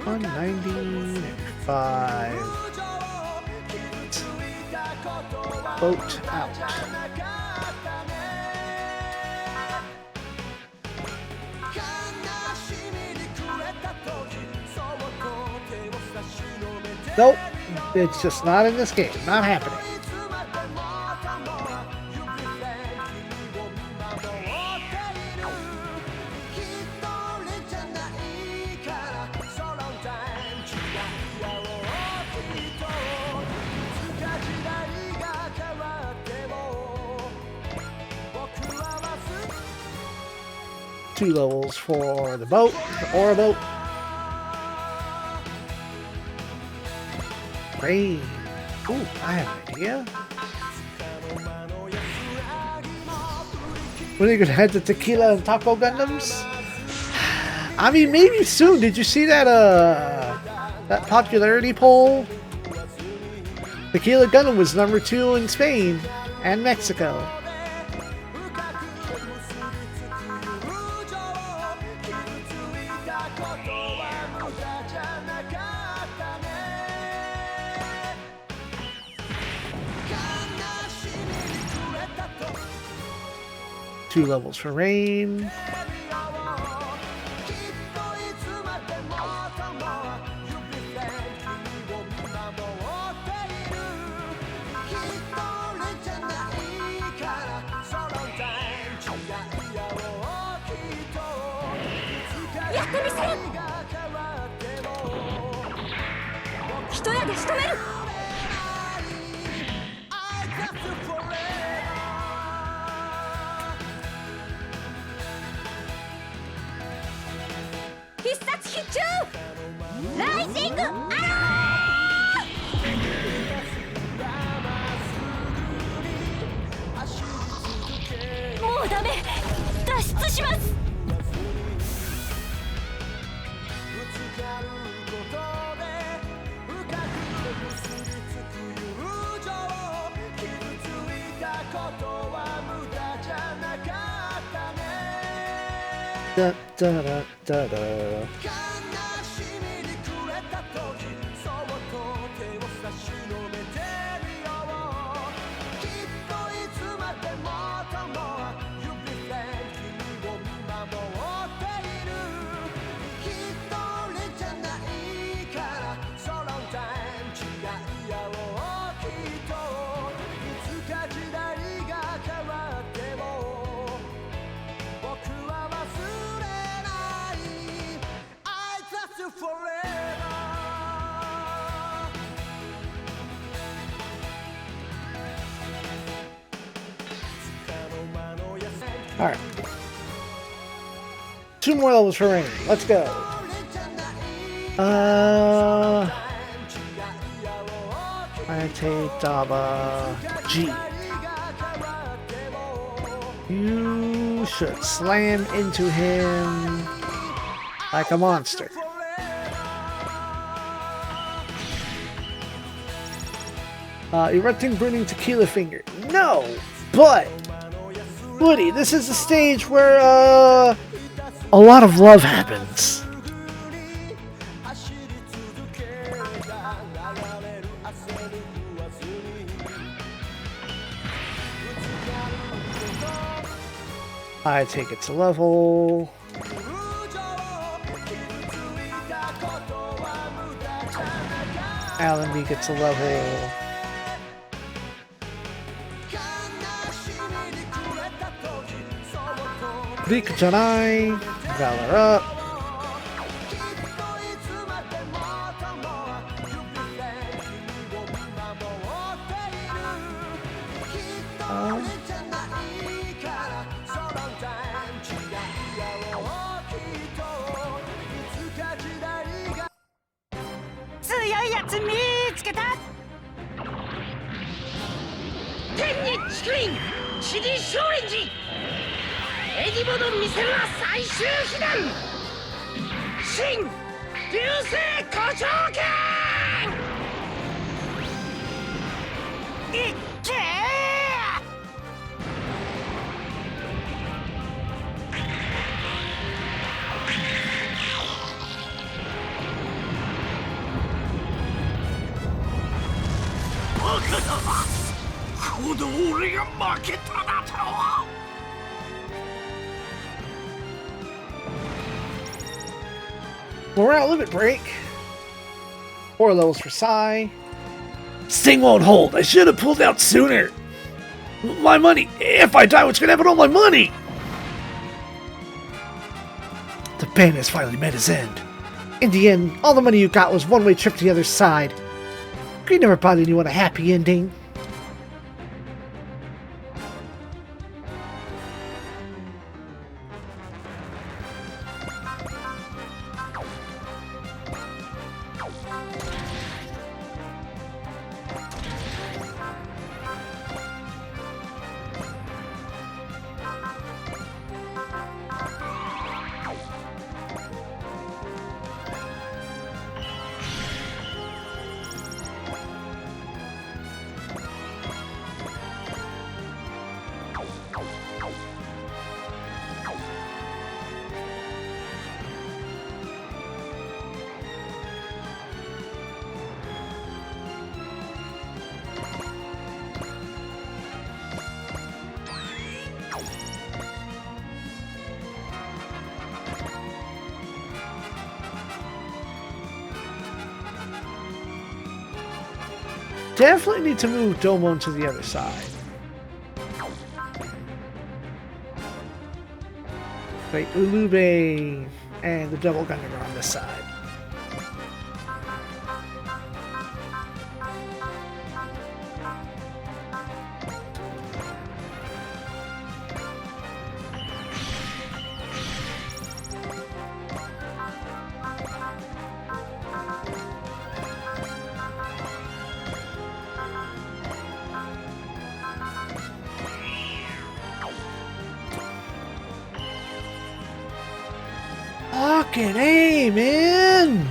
195. Boat out. Nope, it's just not in this game. Not happening. Two levels for the boat, the Aura boat. Rain. Ooh, I have an idea. When are you gonna head to Tequila and Taco Gundams? I mean, maybe soon. Did you see that that popularity poll? Tequila Gundam was number 2 in Spain and Mexico. Two levels for Rain. Da, da, da, da, da. Alright. 2 more levels for Rain. Let's go. I take Daba G. You should slam into him like a monster. Erupting burning tequila finger. No, but Woody, this is the stage where a lot of love happens. I take it to level. Alan B gets a level. Rika Janai, Valor up. We're at limit break. 4 levels for Psy. This thing won't hold. I should have pulled out sooner. My money. If I die, what's going to happen to all my money? The pain has finally met its end. In the end, all the money you got was one-way trip to the other side. Greed never brought anyone a happy ending. Definitely need to move Domon to the other side. Wait, Ulube and the double gunner are on this side. Fucking A, man!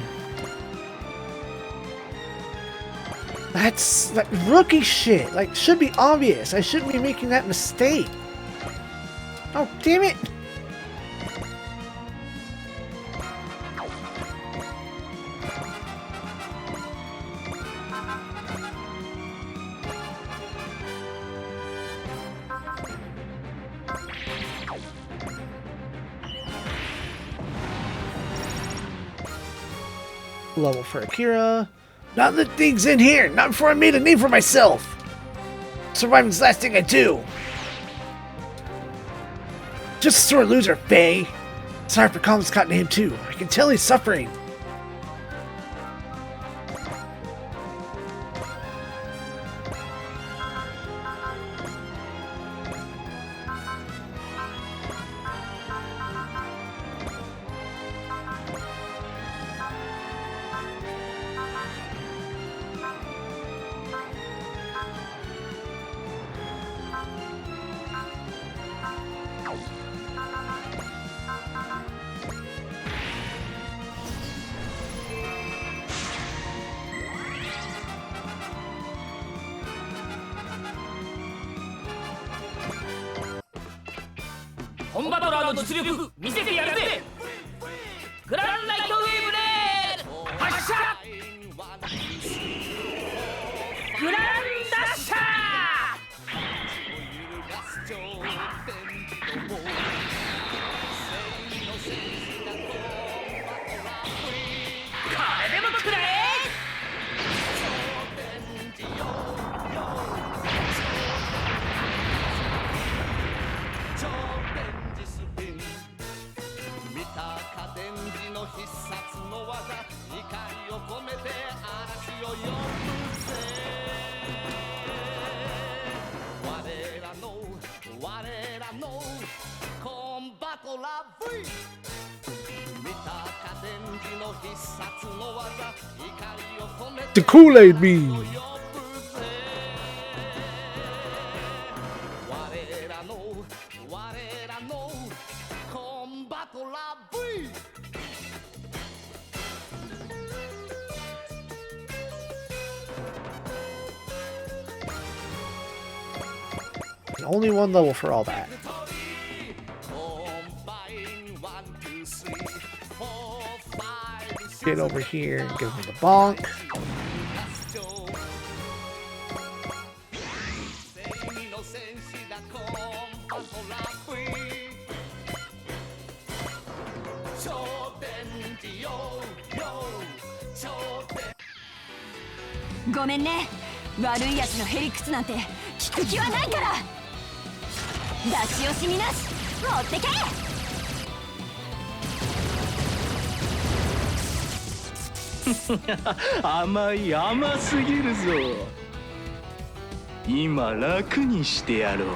That's like rookie shit. Like, should be obvious. I shouldn't be making that mistake. Oh, damn it! Level for Akira. Not the things in here! Not before I made a name for myself! Surviving's the last thing I do! Just a sore loser, Faye! Sorry for calling Scott name too. I can tell he's suffering. 本バトラーの実力見せてやるぜ。グランライトウェーブで発射。グランダッシャー。これでも食らえ。The Kool-Aid bean. Only one level for all that. Get over here and give me the bonk. Goめんね。悪いやつのへりくつなんて聞く気はないから。出し惜しみなし持ってけ。甘すぎるぞ。今楽にしてやろう。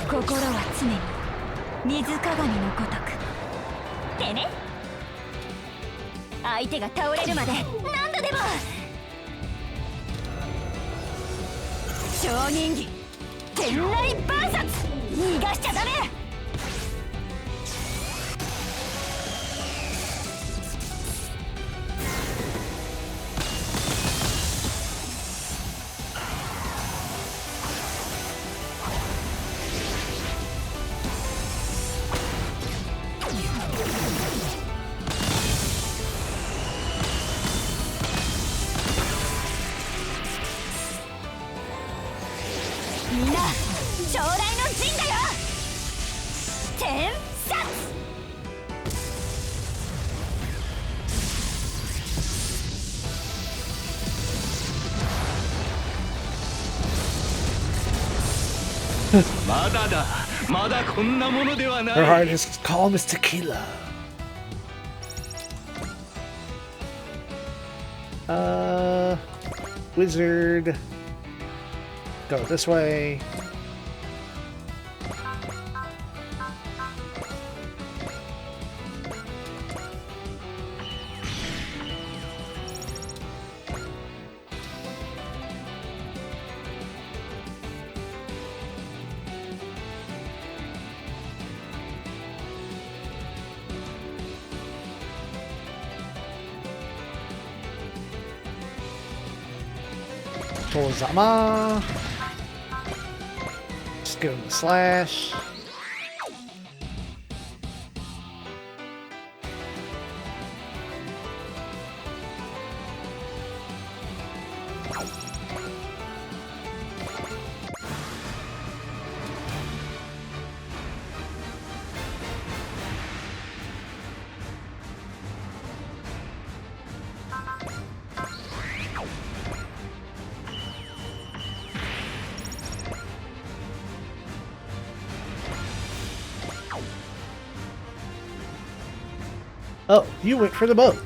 心は常に水鏡のごとく。てね。相手が倒れるまで何度でも。超人技天雷万殺。逃がしちゃダメ。みんな将来の陣だよ。天殺。まだこんなものではない。 Her heart is calm as tequila. Wizard. Go this way. Zappa. Just give him the slash. Oh, you went for the boat.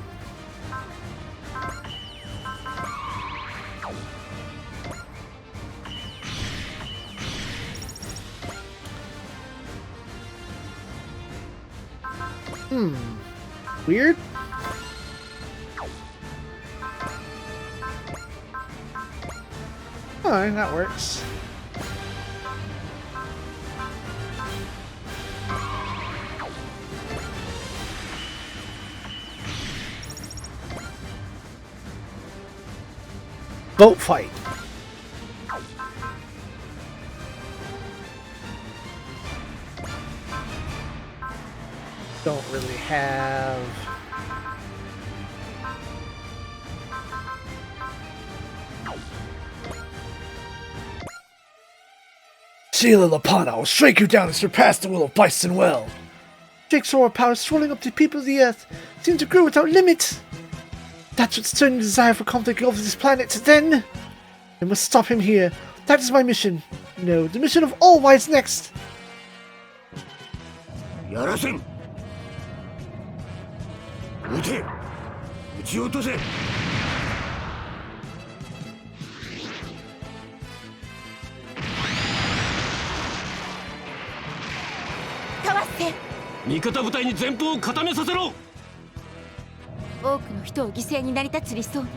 Weird. Alright, that works. boat fight. Don't really have... Sheila Lapana will strike you down and surpass the will of Bison Well. Jake's aura power swirling up to the people of the earth seems to grow without limit. That's what's turning the desire for conflict over this planet. Then I must stop him here. That is my mission. No, the mission of all wise next. やらせん。撃て。撃ち落とせ。かわせ。味方部隊に前方を固めさせろ。多くの人を犠牲になり立つ理想に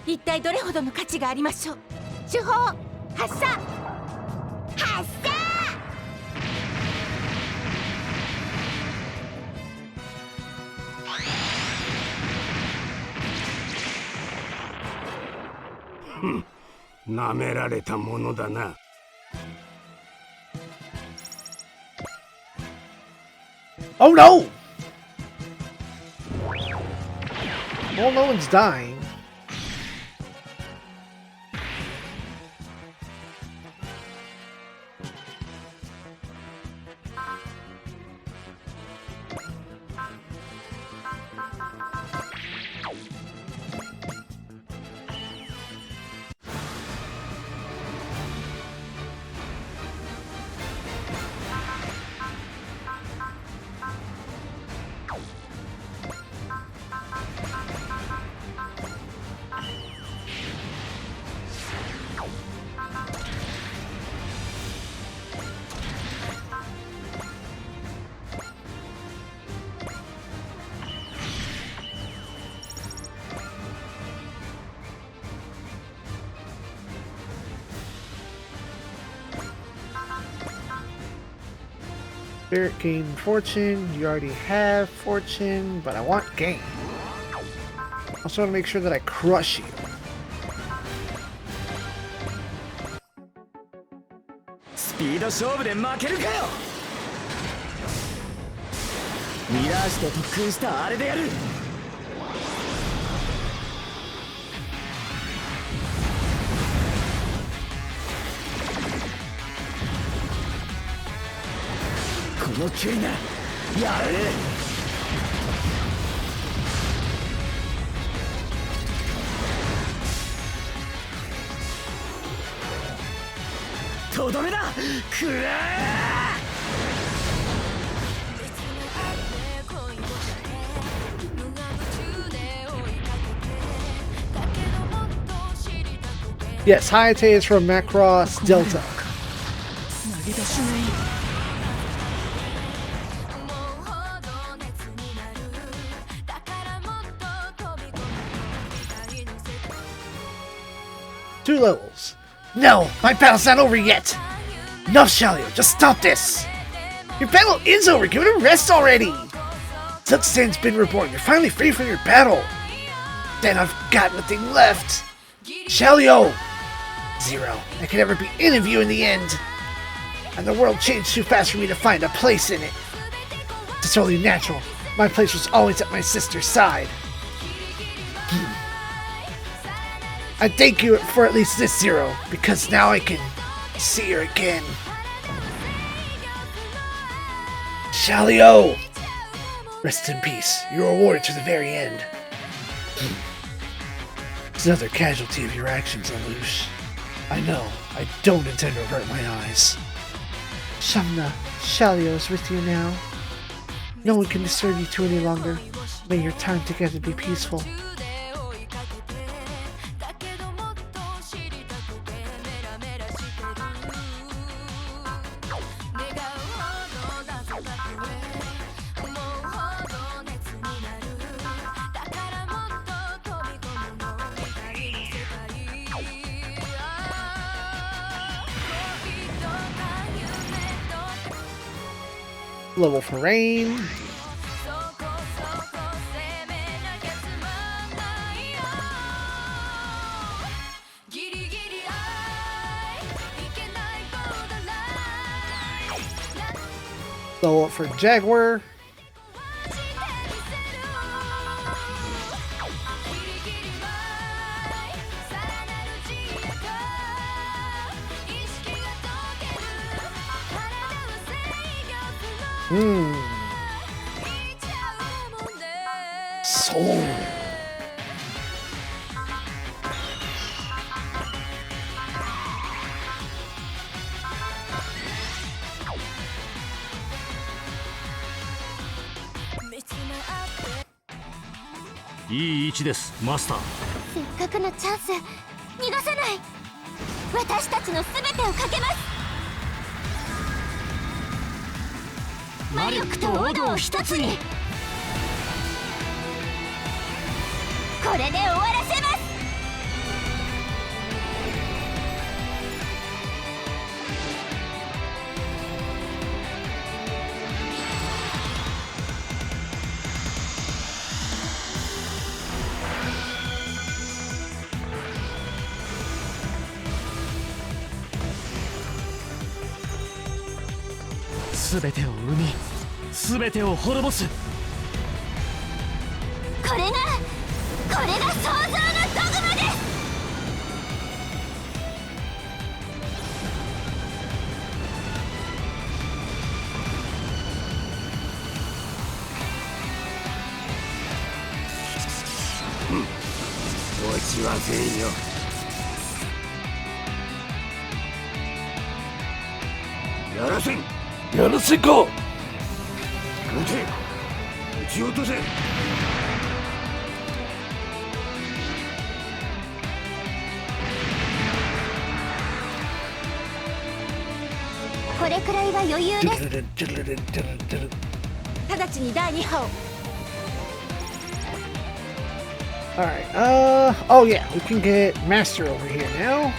一体どれほどの価値がありましょう。手法発射。発射。なめられたものだな。Oh no! Well, no one's dying. Spirit gain fortune. You already have fortune, but I want gain. Also want to make sure that I crush you. スピード勝負で負けるかよ。ミラージュと特訓したあれでやる。この距離なやる。とどめだ。くらえ。Yes, Hayate is from Macross Delta. Two levels. No, my battle's not over yet. Enough, Shalio, just stop this. Your battle is over. Give it a rest already. Silkstand's been reborn. You're finally free from your battle. Then I've got nothing left. Shalio. 0. I can never be any of you in the end. And the world changed too fast for me to find a place in it. It's only natural. My place was always at my sister's side. I thank you for at least this 0, because now I can see her again. Shalio! Rest in peace. You're rewarded to the very end. It's another casualty of your actions, Alush. I know. I don't intend to avert my eyes. Shamna, Shalio is with you now. No one can disturb you two any longer. May your time together be peaceful. Level for rain. Level up for Jaguar. Soul.いい位置ですマスター。せっかくのチャンス逃がさない。私たちの全てをかけます。魔力とオドを一つに。これで終わらせます。全てを生み全てを滅ぼす。これが創造のドグマです。落ちませんよ。やらせんやらせんか。撃て撃ち落とせ。これくらいは余裕です。直ちに第2波を。Alright, oh yeah, we can get Master over here now.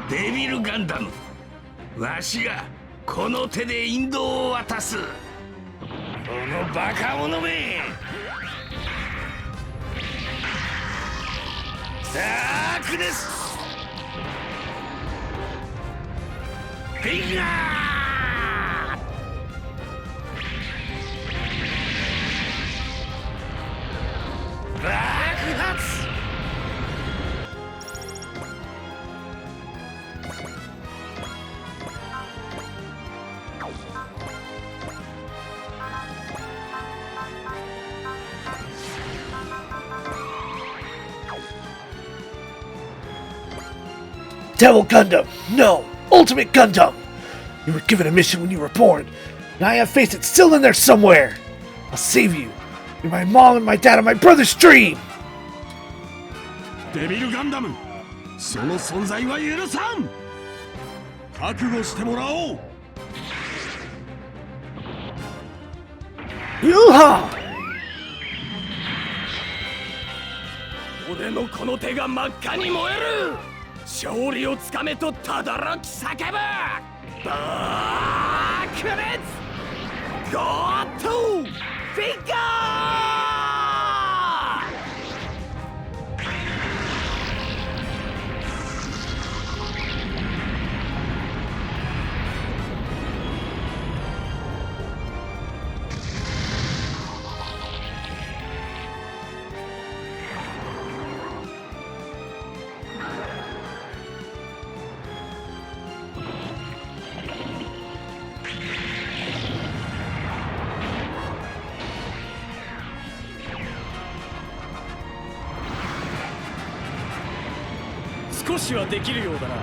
「デビルガンダム」わしがこの手で引導を渡す。このバカ者め。ダークです。フィンガー爆発。Devil Gundam! No! Ultimate Gundam! You were given a mission when you were born, and I have faith it's still in there somewhere! I'll save you! You're my mom and my dad and my brother's dream! デビルガンダム、その存在は許さん。覚悟してもらおう。Yuha! 俺のこの手が真っ赤に燃える。勝利をつかめと轟き叫ぶ。爆裂ゴートフィガー。少しはできるようだな。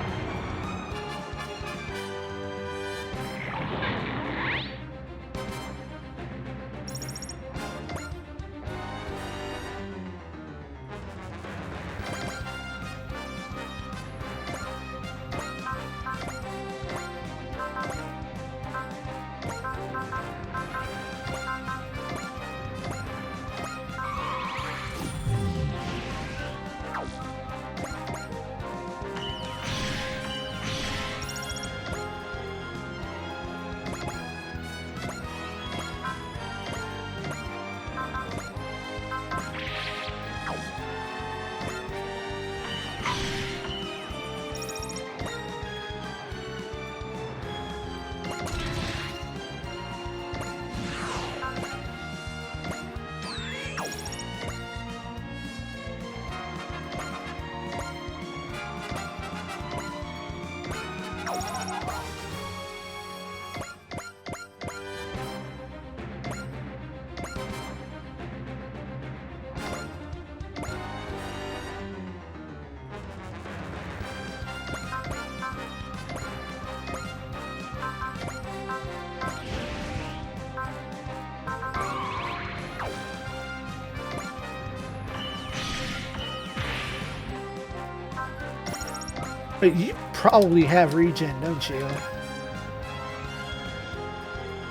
But you probably have regen, don't you?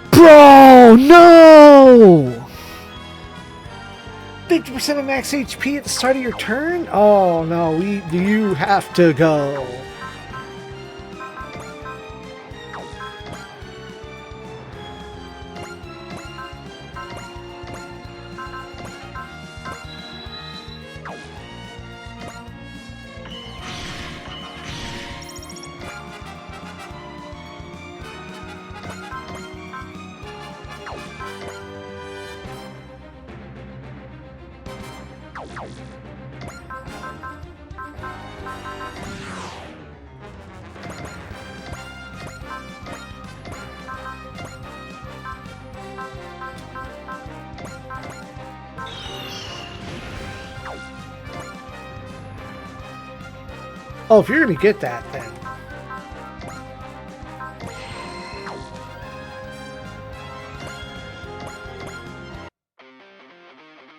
Bro, no! 50% of max HP at the start of your turn? Oh no, you have to go. Oh, if you're gonna get that, then.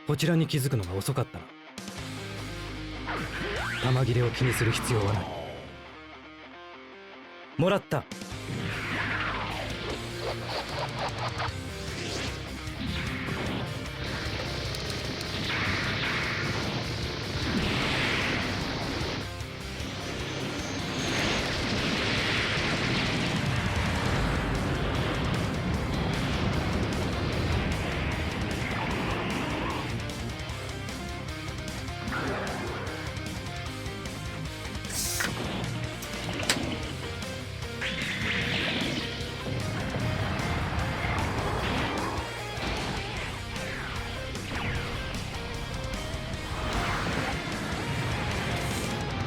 こちらに気づくのが遅かったな。弾切れを気にする必要はない。もらった。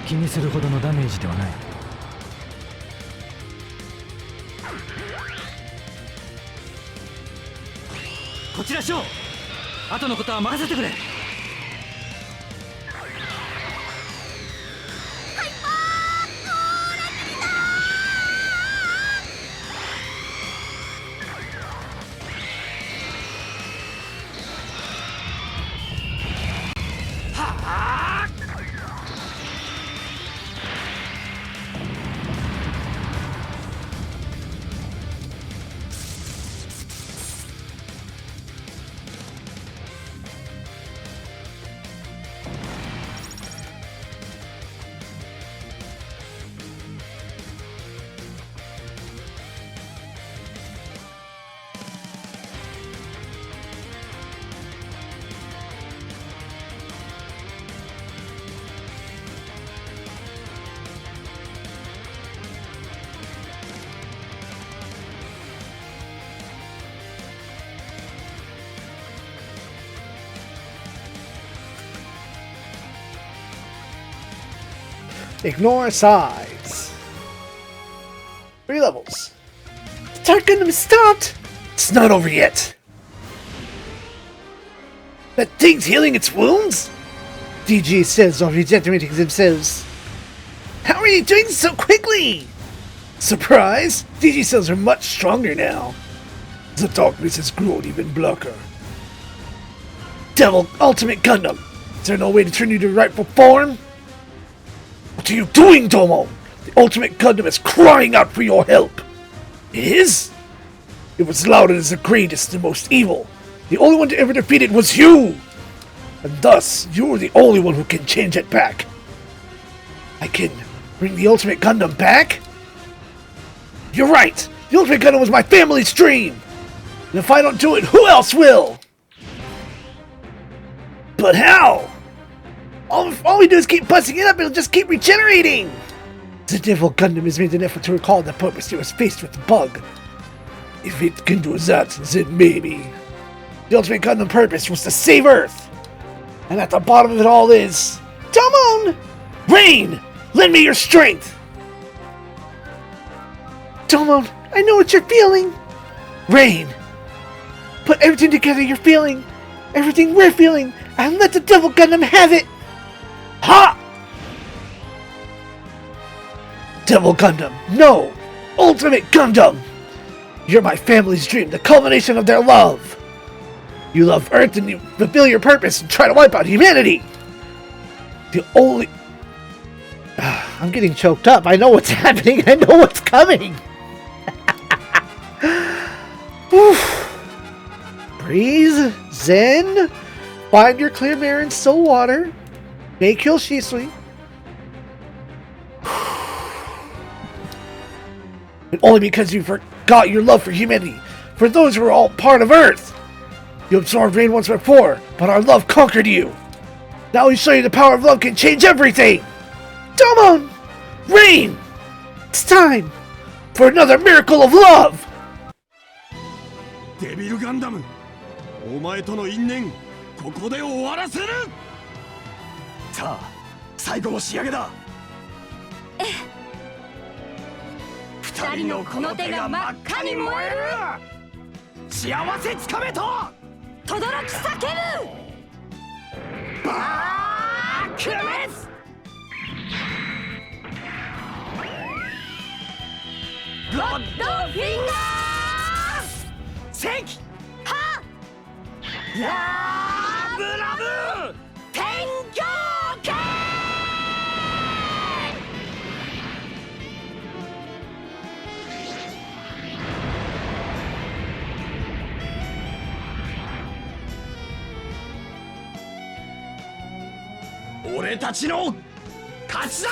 気にするほどのダメージではない。こちらショー、後のことは任せてくれ。Ignore sides. 3 levels. The Dark Gundam is stopped! It's not over yet. That thing's healing its wounds? DG says while regenerating themselves. How are you doing so quickly? Surprise! DG cells are much stronger now. The darkness has grown even blacker. Devil Ultimate Gundam! Is there no way to turn you to rightful form? What are you doing, Domo? The Ultimate Gundam is crying out for your help. It is? It was lauded as the greatest and most evil. The only one to ever defeat it was you! And thus, you're the only one who can change it back. I can bring the Ultimate Gundam back? You're right! The Ultimate Gundam was my family's dream! And if I don't do it, who else will? But how? All we do is keep busting it up, it'll just keep regenerating! The Devil Gundam has made an effort to recall the purpose it was faced with the bug. If it can do that, then maybe. The Ultimate Gundam purpose was to save Earth! And at the bottom of it all is... Damon! Rain! Lend me your strength! Damon, I know what you're feeling! Rain! Put everything together you're feeling! Everything we're feeling! And let the Devil Gundam have it! Ha! Devil Gundam, no! Ultimate Gundam! You're my family's dream, the culmination of their love! You love Earth and you fulfill your purpose and try to wipe out humanity! The only... I'm getting choked up. I know what's happening. I know what's coming. Breathe. Zen. Find your clear mirror in still water. May kill Shisui. And only because you forgot your love for humanity. For those who are all part of Earth. You absorbed rain once before, but our love conquered you. Now we show you the power of love can change everything. Domon! Rain! It's time for another miracle of love! デビルガンダム、お前との因縁、ここで終わらせる。さあ、最後の仕上げだ。二人のこの手が真っ赤に燃える。幸せつかめと轟き叫ぶ。バークレス。ゴッドフィンガーセキハラブラブ天井系。俺たちの勝ちだ。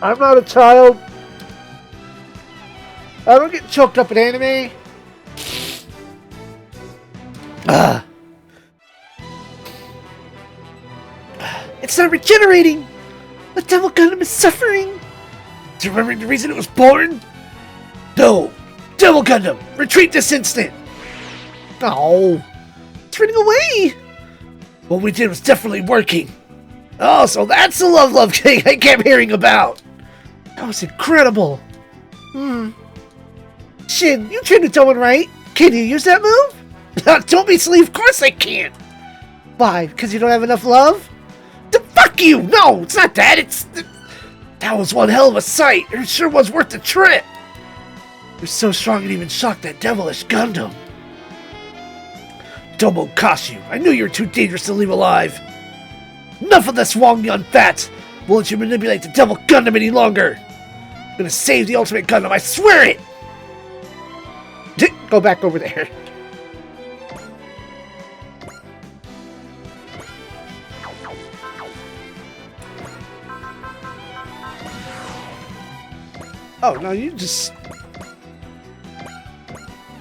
I'm not a child. I don't get choked up in anime. It's not regenerating. The Devil Gundam is suffering. Do you remember the reason it was born? No. Devil Gundam, retreat this instant. Oh, it's running away. What we did was definitely working. Oh, so that's the love king I kept hearing about. That was incredible. Shin, you trained with Domon, right? Can you use that move? Don't be silly, of course I can't. Why? Because you don't have enough love? Fuck you! No, it's not that. That was one hell of a sight. It sure was worth the trip. It was so strong it even shocked that devilish Gundam. Domon Kashu, I knew you were too dangerous to leave alive. Enough of this Wong Yun Fat! Won't let you manipulate the Devil Gundam any longer! I'm gonna save the Ultimate Gundam, I swear it! Go back over there. Oh, no, you just...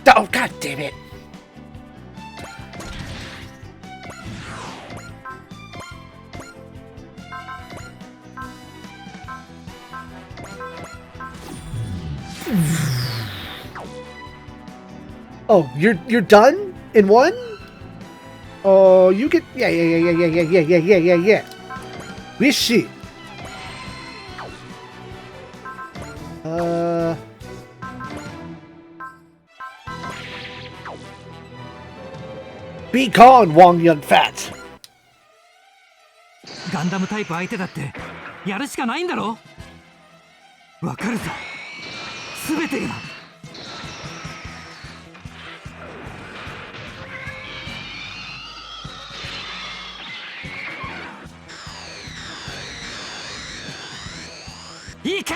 Oh, god damn it! Oh, you're done in one? Oh, you get yeah. Wishi. Be gone, Wong Yun Fat. ガンダムタイプ相手だってやるしかないんだろ。わかるぞ。すべてが。いけ！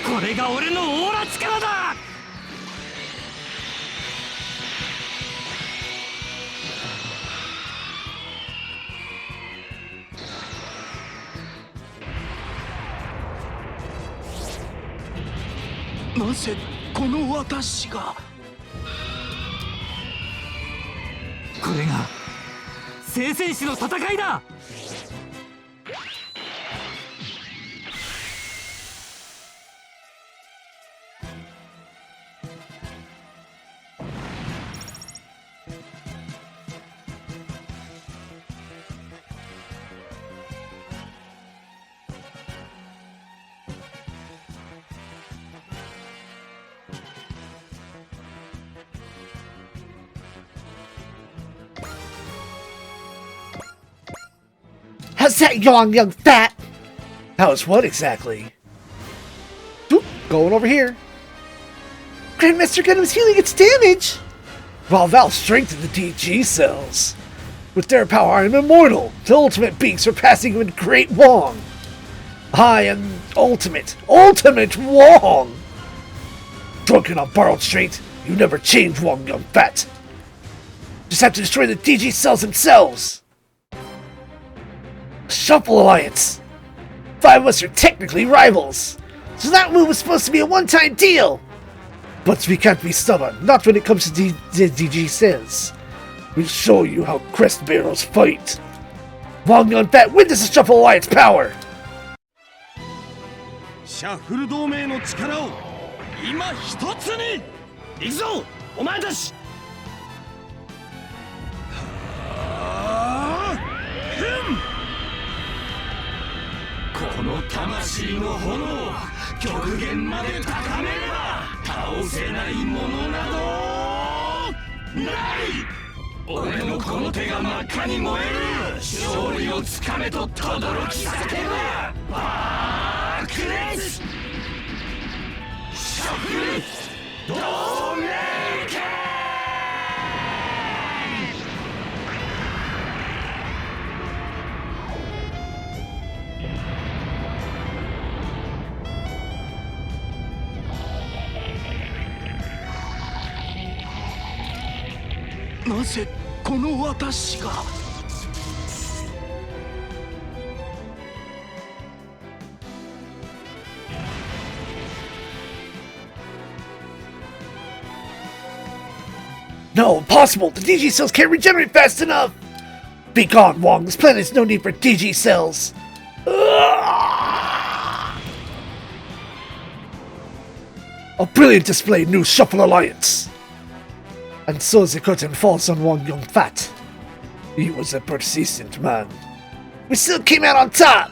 これが俺のオーラ力だ！なぜこの私が。これが聖戦士の戦いだ。How's that, young fat? How's what exactly? Oop, going over here. Grandmaster Gun was healing its damage! While Val strengthened the DG cells. With their power, I am immortal. The ultimate being surpassing even Great Wong. I am ultimate Wong! Drunken on borrowed strength, you never change, Wong, young fat. Just have to destroy the DG cells themselves. Shuffle Alliance. 5 of us are technically rivals. So that move was supposed to be a one-time deal. But we can't be stubborn, not when it comes to the DG cells. We'll show you how crest bearers fight. Wong young fat, witness the Shuffle Alliance power. シャッフル同盟の力を今一つに行くぞお前たちこの魂の炎を極限まで高めれば倒せないものなどない俺のこの手が真っ赤に燃える勝利をつかめと轟き叫ぶ爆裂シャッフル同盟剣なぜこの私がNo, impossible! The DG cells can't regenerate fast enough! Be gone, Wong. This planet has no need for DG cells. A brilliant display, new Shuffle Alliance. And so the curtain falls on Wong Young Fat. He was a persistent man. We still came out on top!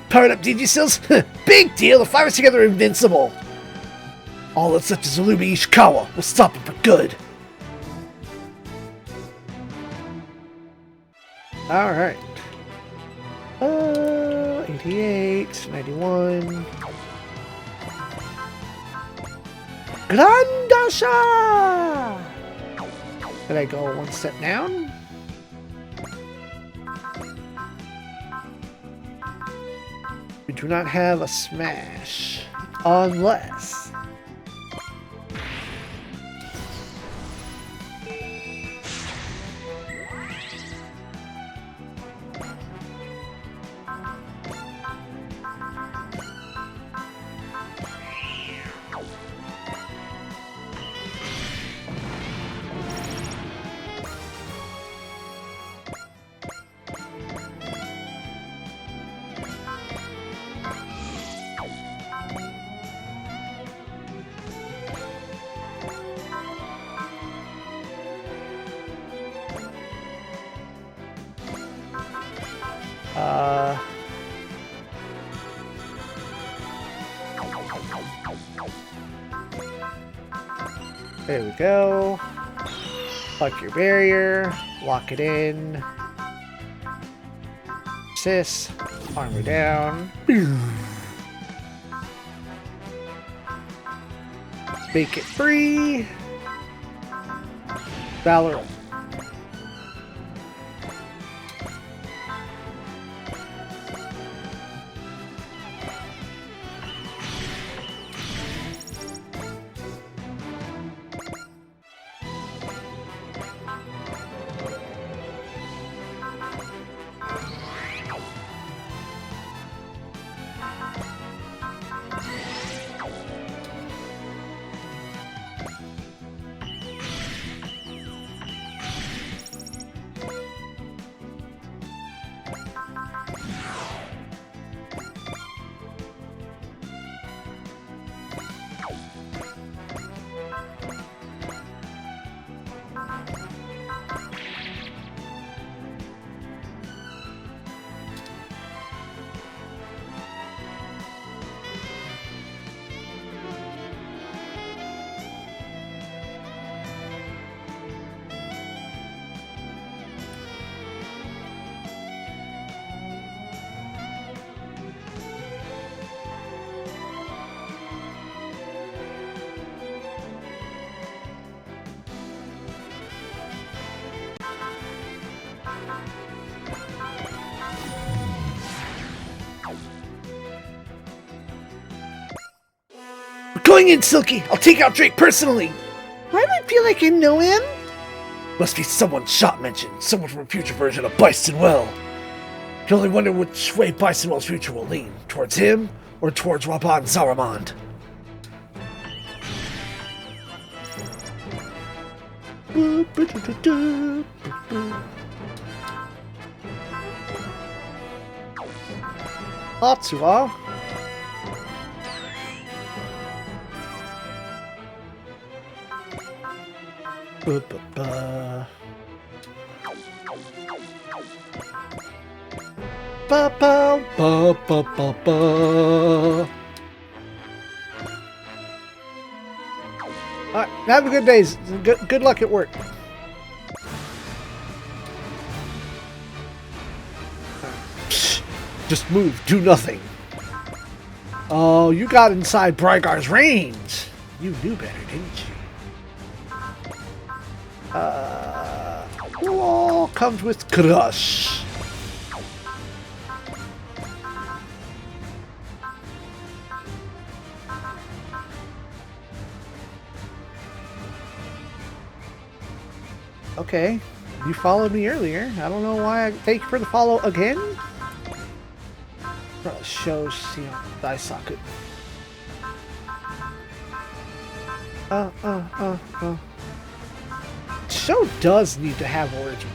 Powered up DG cells? Big deal, the 5 of us together are invincible. All that's left is Ulumi Ishikawa. We'll stop him for good. Alright. 88, 91. Grandasha! Did I go one step down? We do not have a smash. Unless... There we go. Fuck your barrier. Lock it in. Assist. Armor down. Make it free. Valor. Going in, Silky! I'll take out Drake personally! Why do I feel like I know him? Must be someone Shot mentioned. Someone from a future version of Bison Well. You can only wonder which way Bison Well's future will lean. Towards him, or towards Raban Zaramond. Atsuwa. Ba-ba-ba. Ba-ba-ba-ba-ba-ba. Alright, have a good day. Good luck at work. Psh, just move, do nothing. Oh, you got inside Brygar's range. You knew better, didn't you? All comes with crush. Okay, you followed me earlier. I don't know why I thank you for the follow again. Show Daisaku. Show does need to have origin.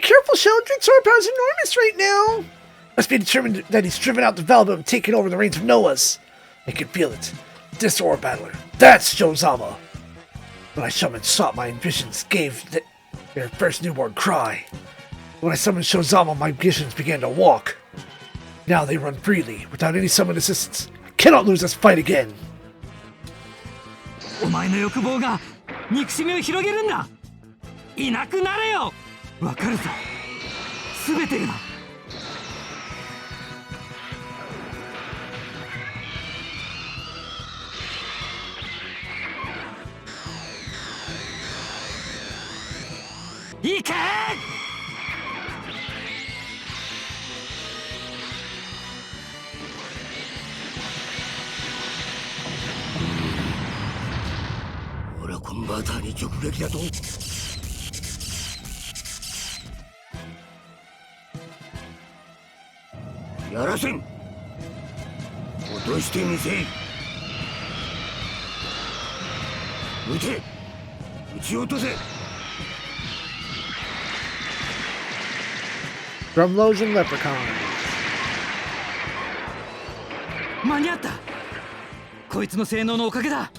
Careful, Sheldon. Sword power's enormous right now. Must be determined that he's driven out development and taken over the reins of NOAHS. I can feel it. This Ore Battler. That's Shozama. When I summoned Sop, my ambitions gave their first newborn cry. When I summoned Shozama, my ambitions began to walk. Now they run freely, without any summon assistance. I cannot lose this fight again. お前の欲望が憎しみを広げるんだ。いなくなれよ。わかるぞ。すべてが。行け！俺はコンバーターに直撃だと。やらせん。落としてみせ。撃て。撃ち落とせ。Grumlows and Leprechauns. 間に合った。こいつの性能のおかげだ。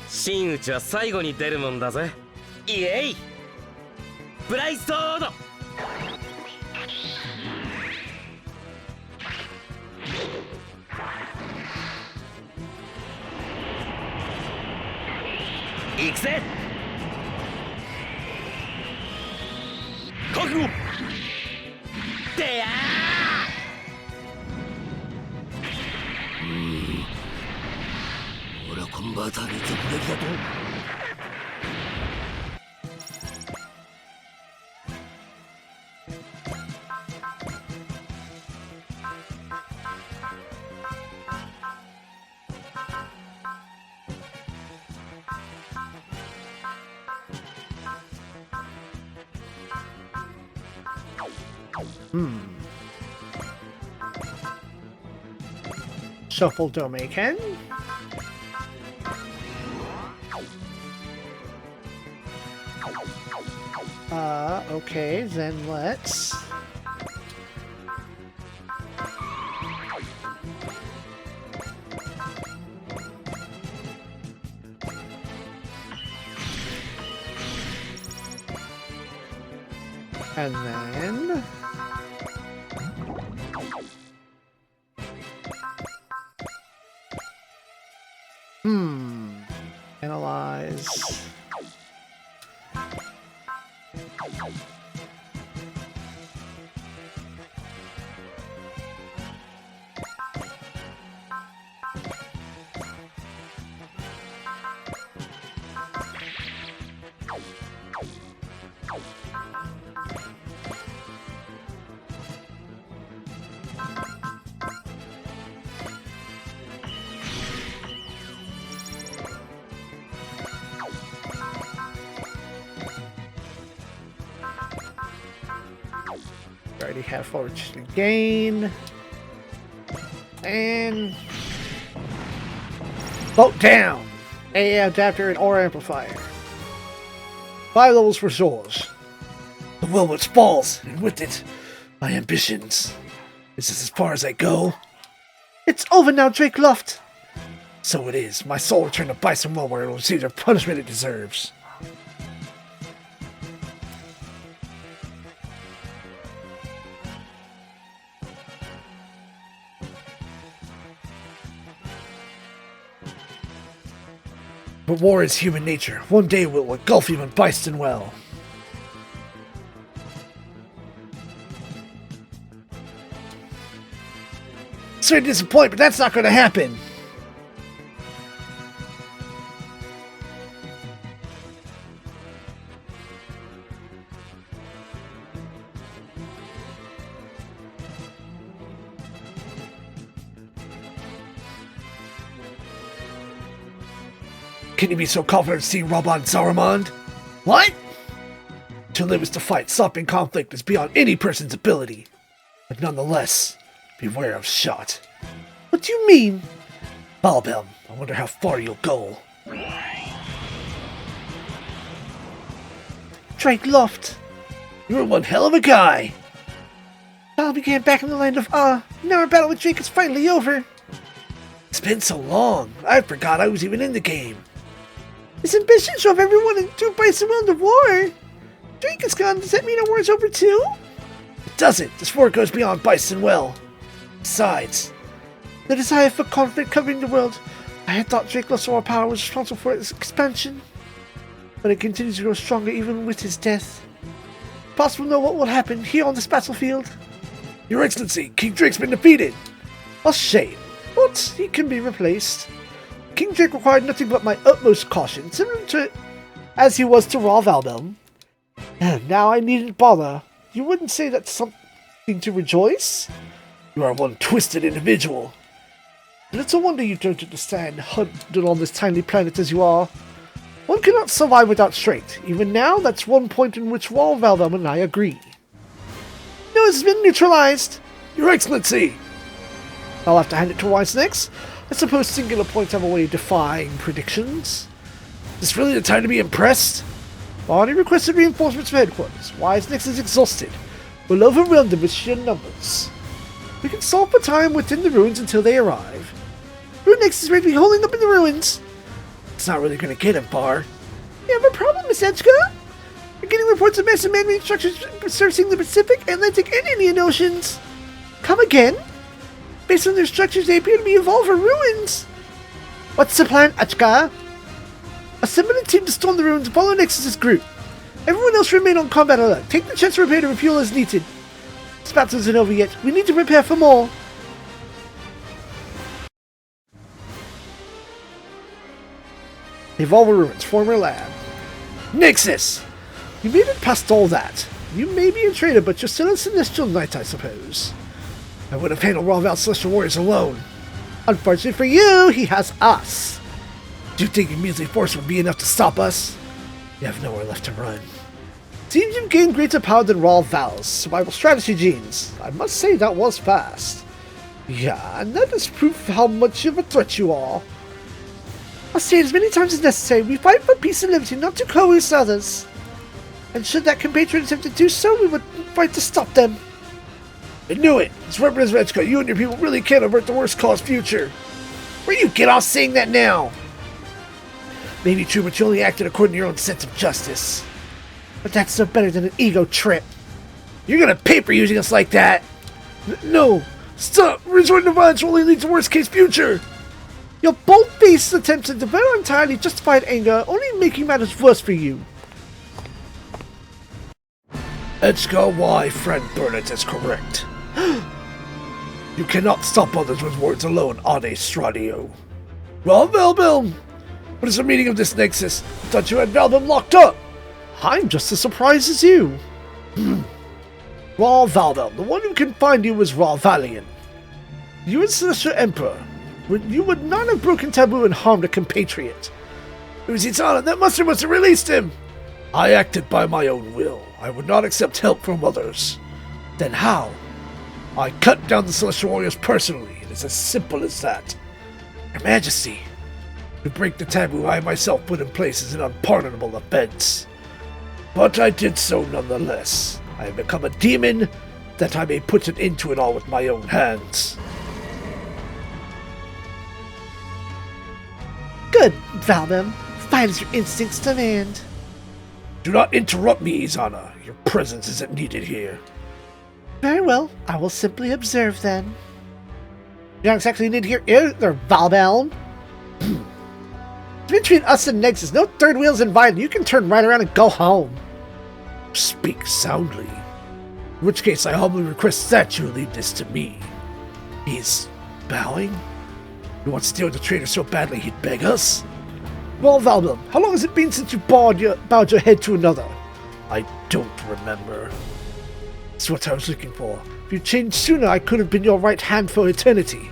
真打ちは最後に出るもんだぜ。イエイ。ブライストード。行くぜ。覚悟。でやー。俺はコンバーターに直撃だと。Shuffle Domeiken. Okay, then let's... And then... Analyze. Already have forward to gain. And vote down. AA adapter and aura amplifier. 5 levels for souls. The will which falls, and with it, my ambitions. Is this as far as I go? It's over now, Drake Luft. So it is. My soul returned to Bison Well, where it will receive the punishment it deserves. But war is human nature. One day will engulf even Bison Well. Sorry to disappoint, but that's not going to happen. Can you be so confident seeing Rabban Saruman? What? To live is to fight. Stopping conflict is beyond any person's ability. But nonetheless, beware of shot. What do you mean? Balbelm, I wonder how far you'll go. Drake Luft. You're one hell of a guy. Battle began back in the land of now our battle with Drake is finally over. It's been so long, I forgot I was even in the game. His ambition drove everyone into Bison Well to war. Drake is gone. Does that mean our war is over too? It doesn't. This war goes beyond Bison Well. Besides, the desire for conflict covering the world. I had thought Drake Luft's war power was responsible for its expansion. But it continues to grow stronger even with his death. Possible to know what will happen here on this battlefield? Your Excellency, King Drake's been defeated. A shame, but he can be replaced. King Drake required nothing but my utmost caution, similar to as he was to Raw Valbelm. And now I needn't bother. You wouldn't say that's something to rejoice? You are one twisted individual. Little wonder you don't understand, hunted on this tiny planet as you are. One cannot survive without strength. Even now, that's one point in which Raw Valbelm and I agree. NOAHS has been neutralized. Your Excellency! I'll have to hand it to Wise next. I suppose singular points have a way of defying predictions. Is this really the time to be impressed? Barney requested reinforcements from headquarters. Wise next is exhausted. We'll overwhelm them with sheer numbers. We can stall for time within the ruins until they arrive. Runex is ready to be holding up in the ruins. It's not really going to get him far. You have a problem, Miss Etchka? We're getting reports of massive man-made structures servicing the Pacific, Atlantic, and Indian Oceans. Come again? Based on their structures, they appear to be evolved for ruins. What's the plan, Achka? Assemble a team to storm the ruins and follow Nexus's group. Everyone else remain on combat alert. Take the chance to repair to refuel as needed. This battle isn't over yet. We need to prepare for more. Evolve ruins, former lab. Nexus! You made it past all that. You may be a traitor, but you're still a Celestial Knight, I suppose. I would have handled Raval Celestial Warriors alone. Unfortunately for you, he has us. Do you think your measly force would be enough to stop us? You have nowhere left to run. Seems you've gained greater power than Raw Val's survival strategy genes. I must say that was fast. Yeah, and that is proof how much of a threat you are. I'll say it as many times as necessary. We fight for peace and liberty, not to coerce others. And should that compatriot attempt to do so, we would fight to stop them. I knew it! It's Representative Rechka. You and your people really can't avert the worst cause future. Where you get off saying that now? Maybe true, but you only acted according to your own sense of justice. But that's no better than an ego trip. You're gonna pay for using us like that! No! Stop! Resorting to violence will only lead to worst case future! Your bold-faced attempts at develop entirely justified anger, only making matters worse for you. Edgar Y. Friend Burnett is correct. You cannot stop others with words alone, Ade Stradio. Well, Valbelm, what is the meaning of this nexus? I thought you had Valbelm locked up. I'm just as surprised as you. Raw Valbelm, the one who can find you is Raw Valiant. You and Celestial Emperor, you would not have broken taboo and harmed a compatriot. It was Itana, that monster must have released him. I acted by my own will. I would not accept help from others. Then how? I cut down the Celestial Warriors personally. It is as simple as that. Your Majesty, to break the taboo I myself put in place is an unpardonable offense. But I did so nonetheless. I have become a demon that I may put an end to it all with my own hands. Good, Valbem. Fight as your instincts demand. Do not interrupt me, Izana. Your presence isn't needed here. Very well. I will simply observe then. You don't exactly need to hear either, Valbelm. Between us and Nexus, no third wheels invited. You can turn right around and go home. Speak soundly. In which case, I humbly request that you leave this to me. He's bowing? You want to deal with the traitor so badly he'd beg us? Well, Valbelm, how long has it been since you bowed your head to another? I don't remember. That's what I was looking for. If you changed sooner, I could have been your right hand for eternity.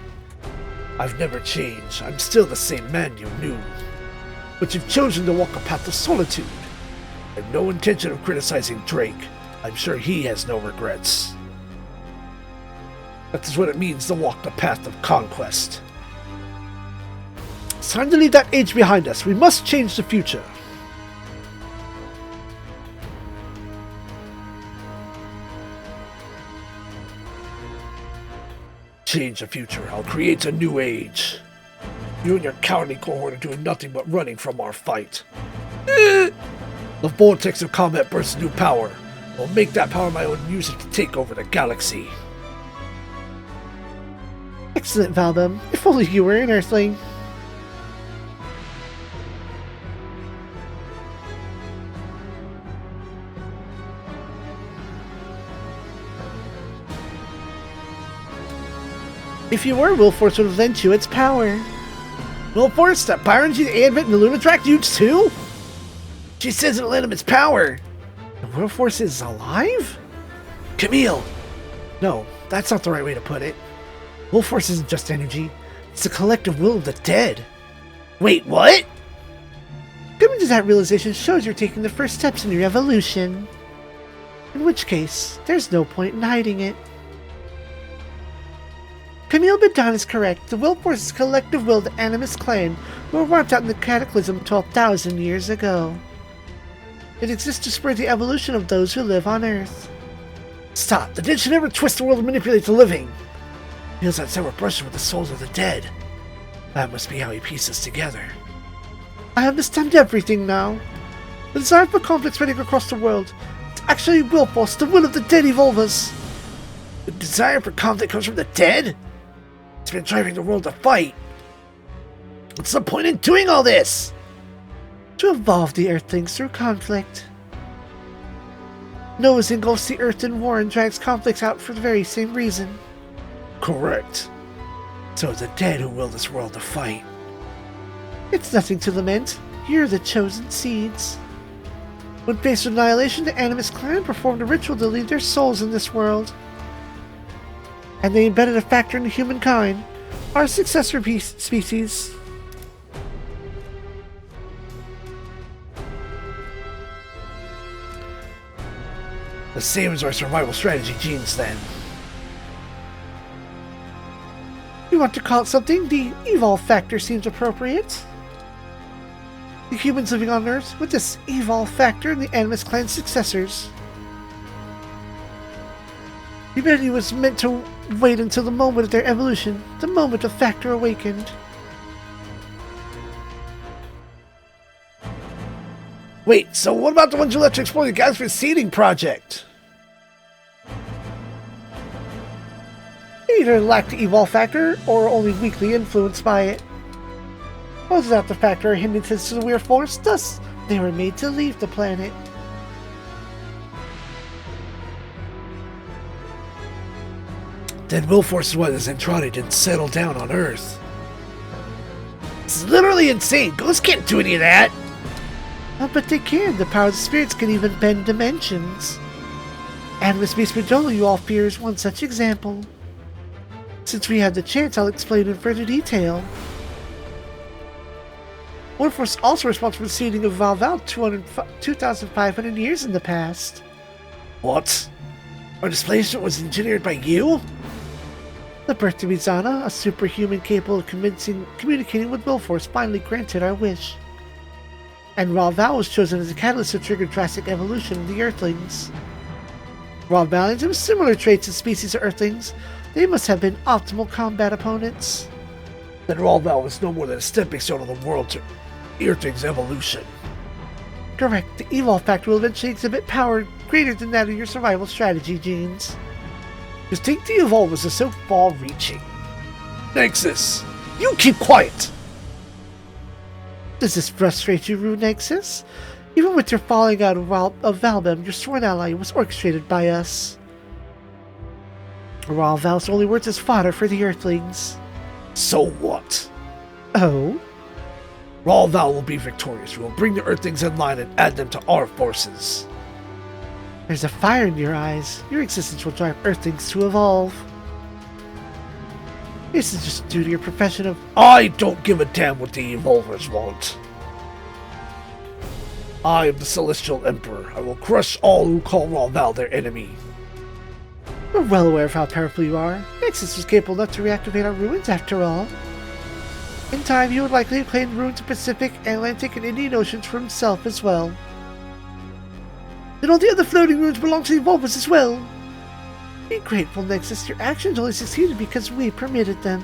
I've never changed. I'm still the same man you knew. But you've chosen to walk a path of solitude. I have no intention of criticizing Drake. I'm sure he has no regrets. That is what it means to walk the path of conquest. It's time to leave that age behind us. We must change the future. Change the future. I'll create a new age. You and your cowardly cohort are doing nothing but running from our fight. The vortex of combat bursts new power. I'll make that power my own and use it to take over the galaxy. Excellent, Valbem. If only you were an Earthling. If you were, Willforce would have lent you its power. Willforce, that power energy the Advent and the Lunatrack used too? She says it'll lend him its power. The Willforce is alive? Camille! No, that's not the right way to put it. Willforce isn't just energy. It's the collective will of the dead. Wait, what? Coming to that realization shows you're taking the first steps in your evolution. In which case, there's no point in hiding it. Camille Bedan is correct. The Willforce is collective will of the Animus clan, who were wiped out in the Cataclysm 12,000 years ago. It exists to spur the evolution of those who live on Earth. Stop! The dead should never twist the world and manipulate the living! Feels that sour brushing with the souls of the dead. That must be how he pieces together. I understand everything now. The desire for conflict spreading across the world. It's actually Willforce, the will of the dead evolvers. The desire for conflict comes from the dead? It's been driving the world to fight. What's the point in doing all this? To evolve the Earthlings through conflict. NOAHS engulfs the Earth in war and drags conflicts out for the very same reason. Correct. So it's the dead who will this world to fight. It's nothing to lament. You're the chosen seeds. When faced with annihilation, the Animus clan performed a ritual to leave their souls in this world. And they embedded a factor in humankind, our successor species. The same as our survival strategy genes, then. You want to call it something? The evolve factor seems appropriate. The humans living on Earth with this evolve factor and the Animus clan successors. Humanity was meant to wait until the moment of their evolution, the moment the factor awakened. Wait, so what about the ones you left to explore the galaxy seeding project? They either lack the evolve factor or are only weakly influenced by it. closes out the factor hindrances to the weird force, thus they were made to leave the planet. Then Willforce is why the Zentradi didn't settle down on Earth. It's literally insane. Ghosts can't do any of that. But they can. The power of the spirits can even bend dimensions. Animus Beast Medola, you all fear, is one such example. Since we had the chance, I'll explain in further detail. Willforce also responsible for the seeding of Valval 2,500 years in the past. What? Our displacement was engineered by you? The birth of Mizana, a superhuman capable of communicating with Willforce, finally granted our wish. And Valval was chosen as a catalyst to trigger drastic evolution of the Earthlings. Valvalians have similar traits as species of Earthlings. They must have been optimal combat opponents. Then Valval was no more than a stepping stone on the world to Earthlings' evolution. Correct. The evolve factor will eventually exhibit power greater than that of your survival strategy genes. You think the evolvers are so far-reaching? Nexus, you keep quiet! Does this frustrate you, Rue Nexus? Even with your falling out of Valbem, your sworn ally was orchestrated by us. Val's only words as fodder for the Earthlings. So what? Oh? Val will be victorious. We will bring the Earthlings in line and add them to our forces. There's a fire in your eyes. Your existence will drive Earthlings to evolve. This is just due to your profession of... I don't give a damn what the Evolvers want. I am the Celestial Emperor. I will crush all who call Val their enemy. We're well aware of how powerful you are. Nexus was capable enough to reactivate our ruins after all. In time, he would likely have claimed the ruins of Pacific, Atlantic, and Indian Oceans for himself as well. Then all the other floating ruins belong to the Evolvers as well. Be grateful, Nexus. Your actions only succeeded because we permitted them.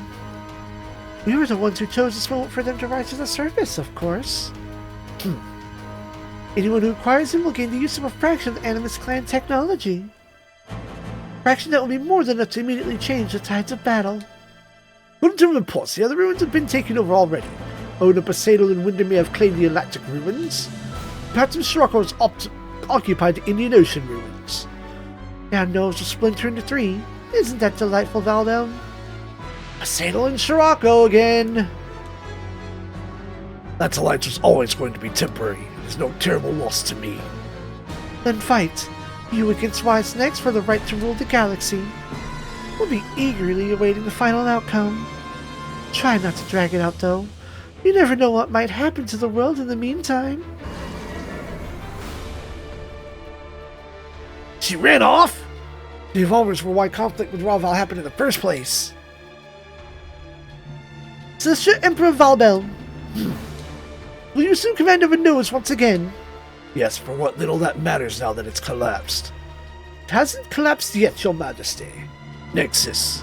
We were the ones who chose this moment for them to rise to the surface, of course. Anyone who acquires them will gain the use of a fraction of the Animus Clan technology. A fraction that will be more than enough to immediately change the tides of battle. According to reports, the other ruins have been taken over already. Oda, Poseidon, and Wyndham may have claimed the Galactic ruins. Perhaps Sirocco has occupied the Indian Ocean ruins. Now NOAHS will splinter into 3. Isn't that delightful, Valdo? Poseidon and Sirocco again! That alliance was always going to be temporary. It is no terrible loss to me. Then fight. You against Wise next for the right to rule the galaxy. We'll be eagerly awaiting the final outcome. Try not to drag it out, though. You never know what might happen to the world in the meantime. She ran off? The Evolvers were why conflict with Val happened in the first place. Celestial Emperor Valbel. Will you assume command over NOAHS once again? Yes, for what little that matters now that it's collapsed. It hasn't collapsed yet, Your Majesty. Nexus.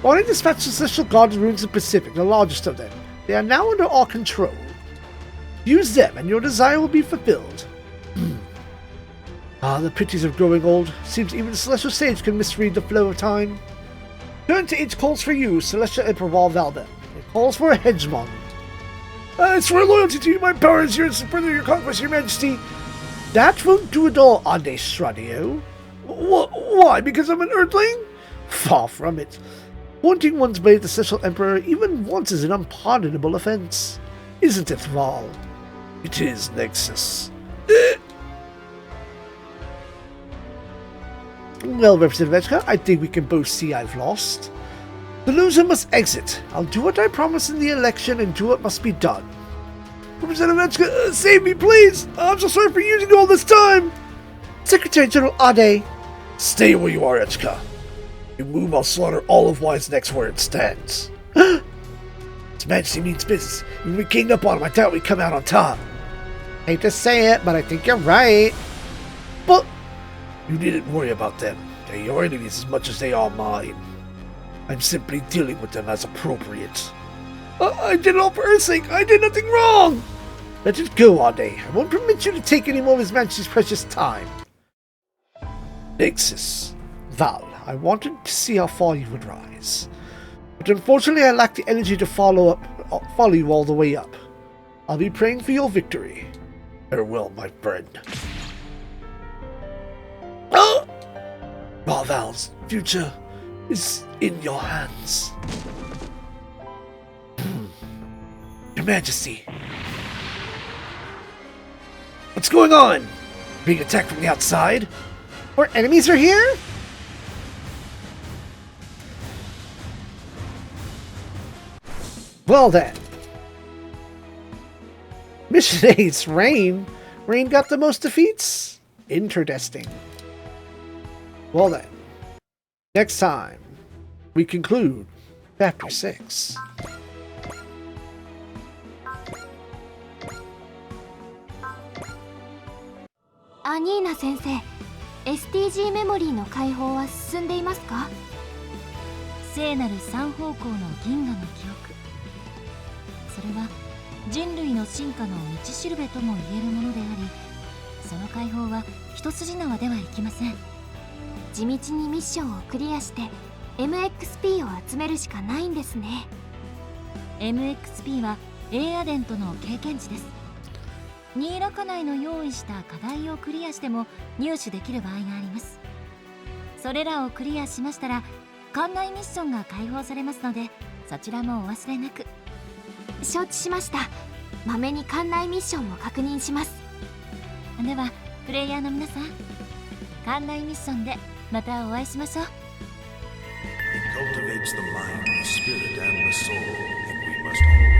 While I dispatched the Celestial Guard ruins of the Pacific, the largest of them, they are now under our control. Use them and your desire will be fulfilled. The pities of growing old. Seems even the Celestial Sage can misread the flow of time. Turn to age calls for you, Celestial Emperor Valvalda. It calls for a hegemon. I swear loyalty to you, my power is yours to further your conquest, Your Majesty. That won't do at all, Ade Stradio. Why? Because I'm an Earthling? Far from it. Wanting one's blade the Celestial Emperor even once is an unpardonable offense. Isn't it, Val? It is, Nexus. Well, Representative Edgecott, I think we can both see I've lost. The loser must exit. I'll do what I promised in the election and do what must be done. Representative Edgecott, save me, please! I'm so sorry for using all this time! Secretary General Ade. Stay where you are, Edgecott. You move, I'll slaughter all of Wise next where it stands. His Majesty means business. If we ganged up on him, I doubt we'd come out on top. Hate to say it, but I think you're right. But you needn't worry about them. They're your enemies as much as they are mine. I'm simply dealing with them as appropriate. I did it all for Earth's sake. I did nothing wrong. Let it go, Ade. I won't permit you to take any more of His Majesty's precious time. Nexus. Val, I wanted to see how far you would rise. But unfortunately, I lack the energy to follow you all the way up. I'll be praying for your victory. Farewell, my friend. Oh! Val's future is in your hands. Your Majesty. What's going on? Being attacked from the outside? Or enemies are here? Well then. Mission Ace, Rain. Rain got the most defeats? Interesting. Well then. Next time, we conclude Chapter 6.アニーナ先生、STG メモリーの解放は進んでいますか？聖なる三方向の銀河の記憶、それは人類の進化の道しるべとも言えるものであり、その解放は一筋縄ではいきません。地道にミッションをクリアして MXP を集めるしかないんですね。 MXP はエアデントの経験値です。ニーラカ内の用意した課題をクリアしても入手できる場合があります。それらをクリアしましたら館内ミッションが解放されますので、そちらもお忘れなく。承知しました。まめに館内ミッションも確認します。ではプレイヤーの皆さん、館内ミッションでまたお会いしましょう。 It cultivates the mind, the spirit, and the soul, and we must always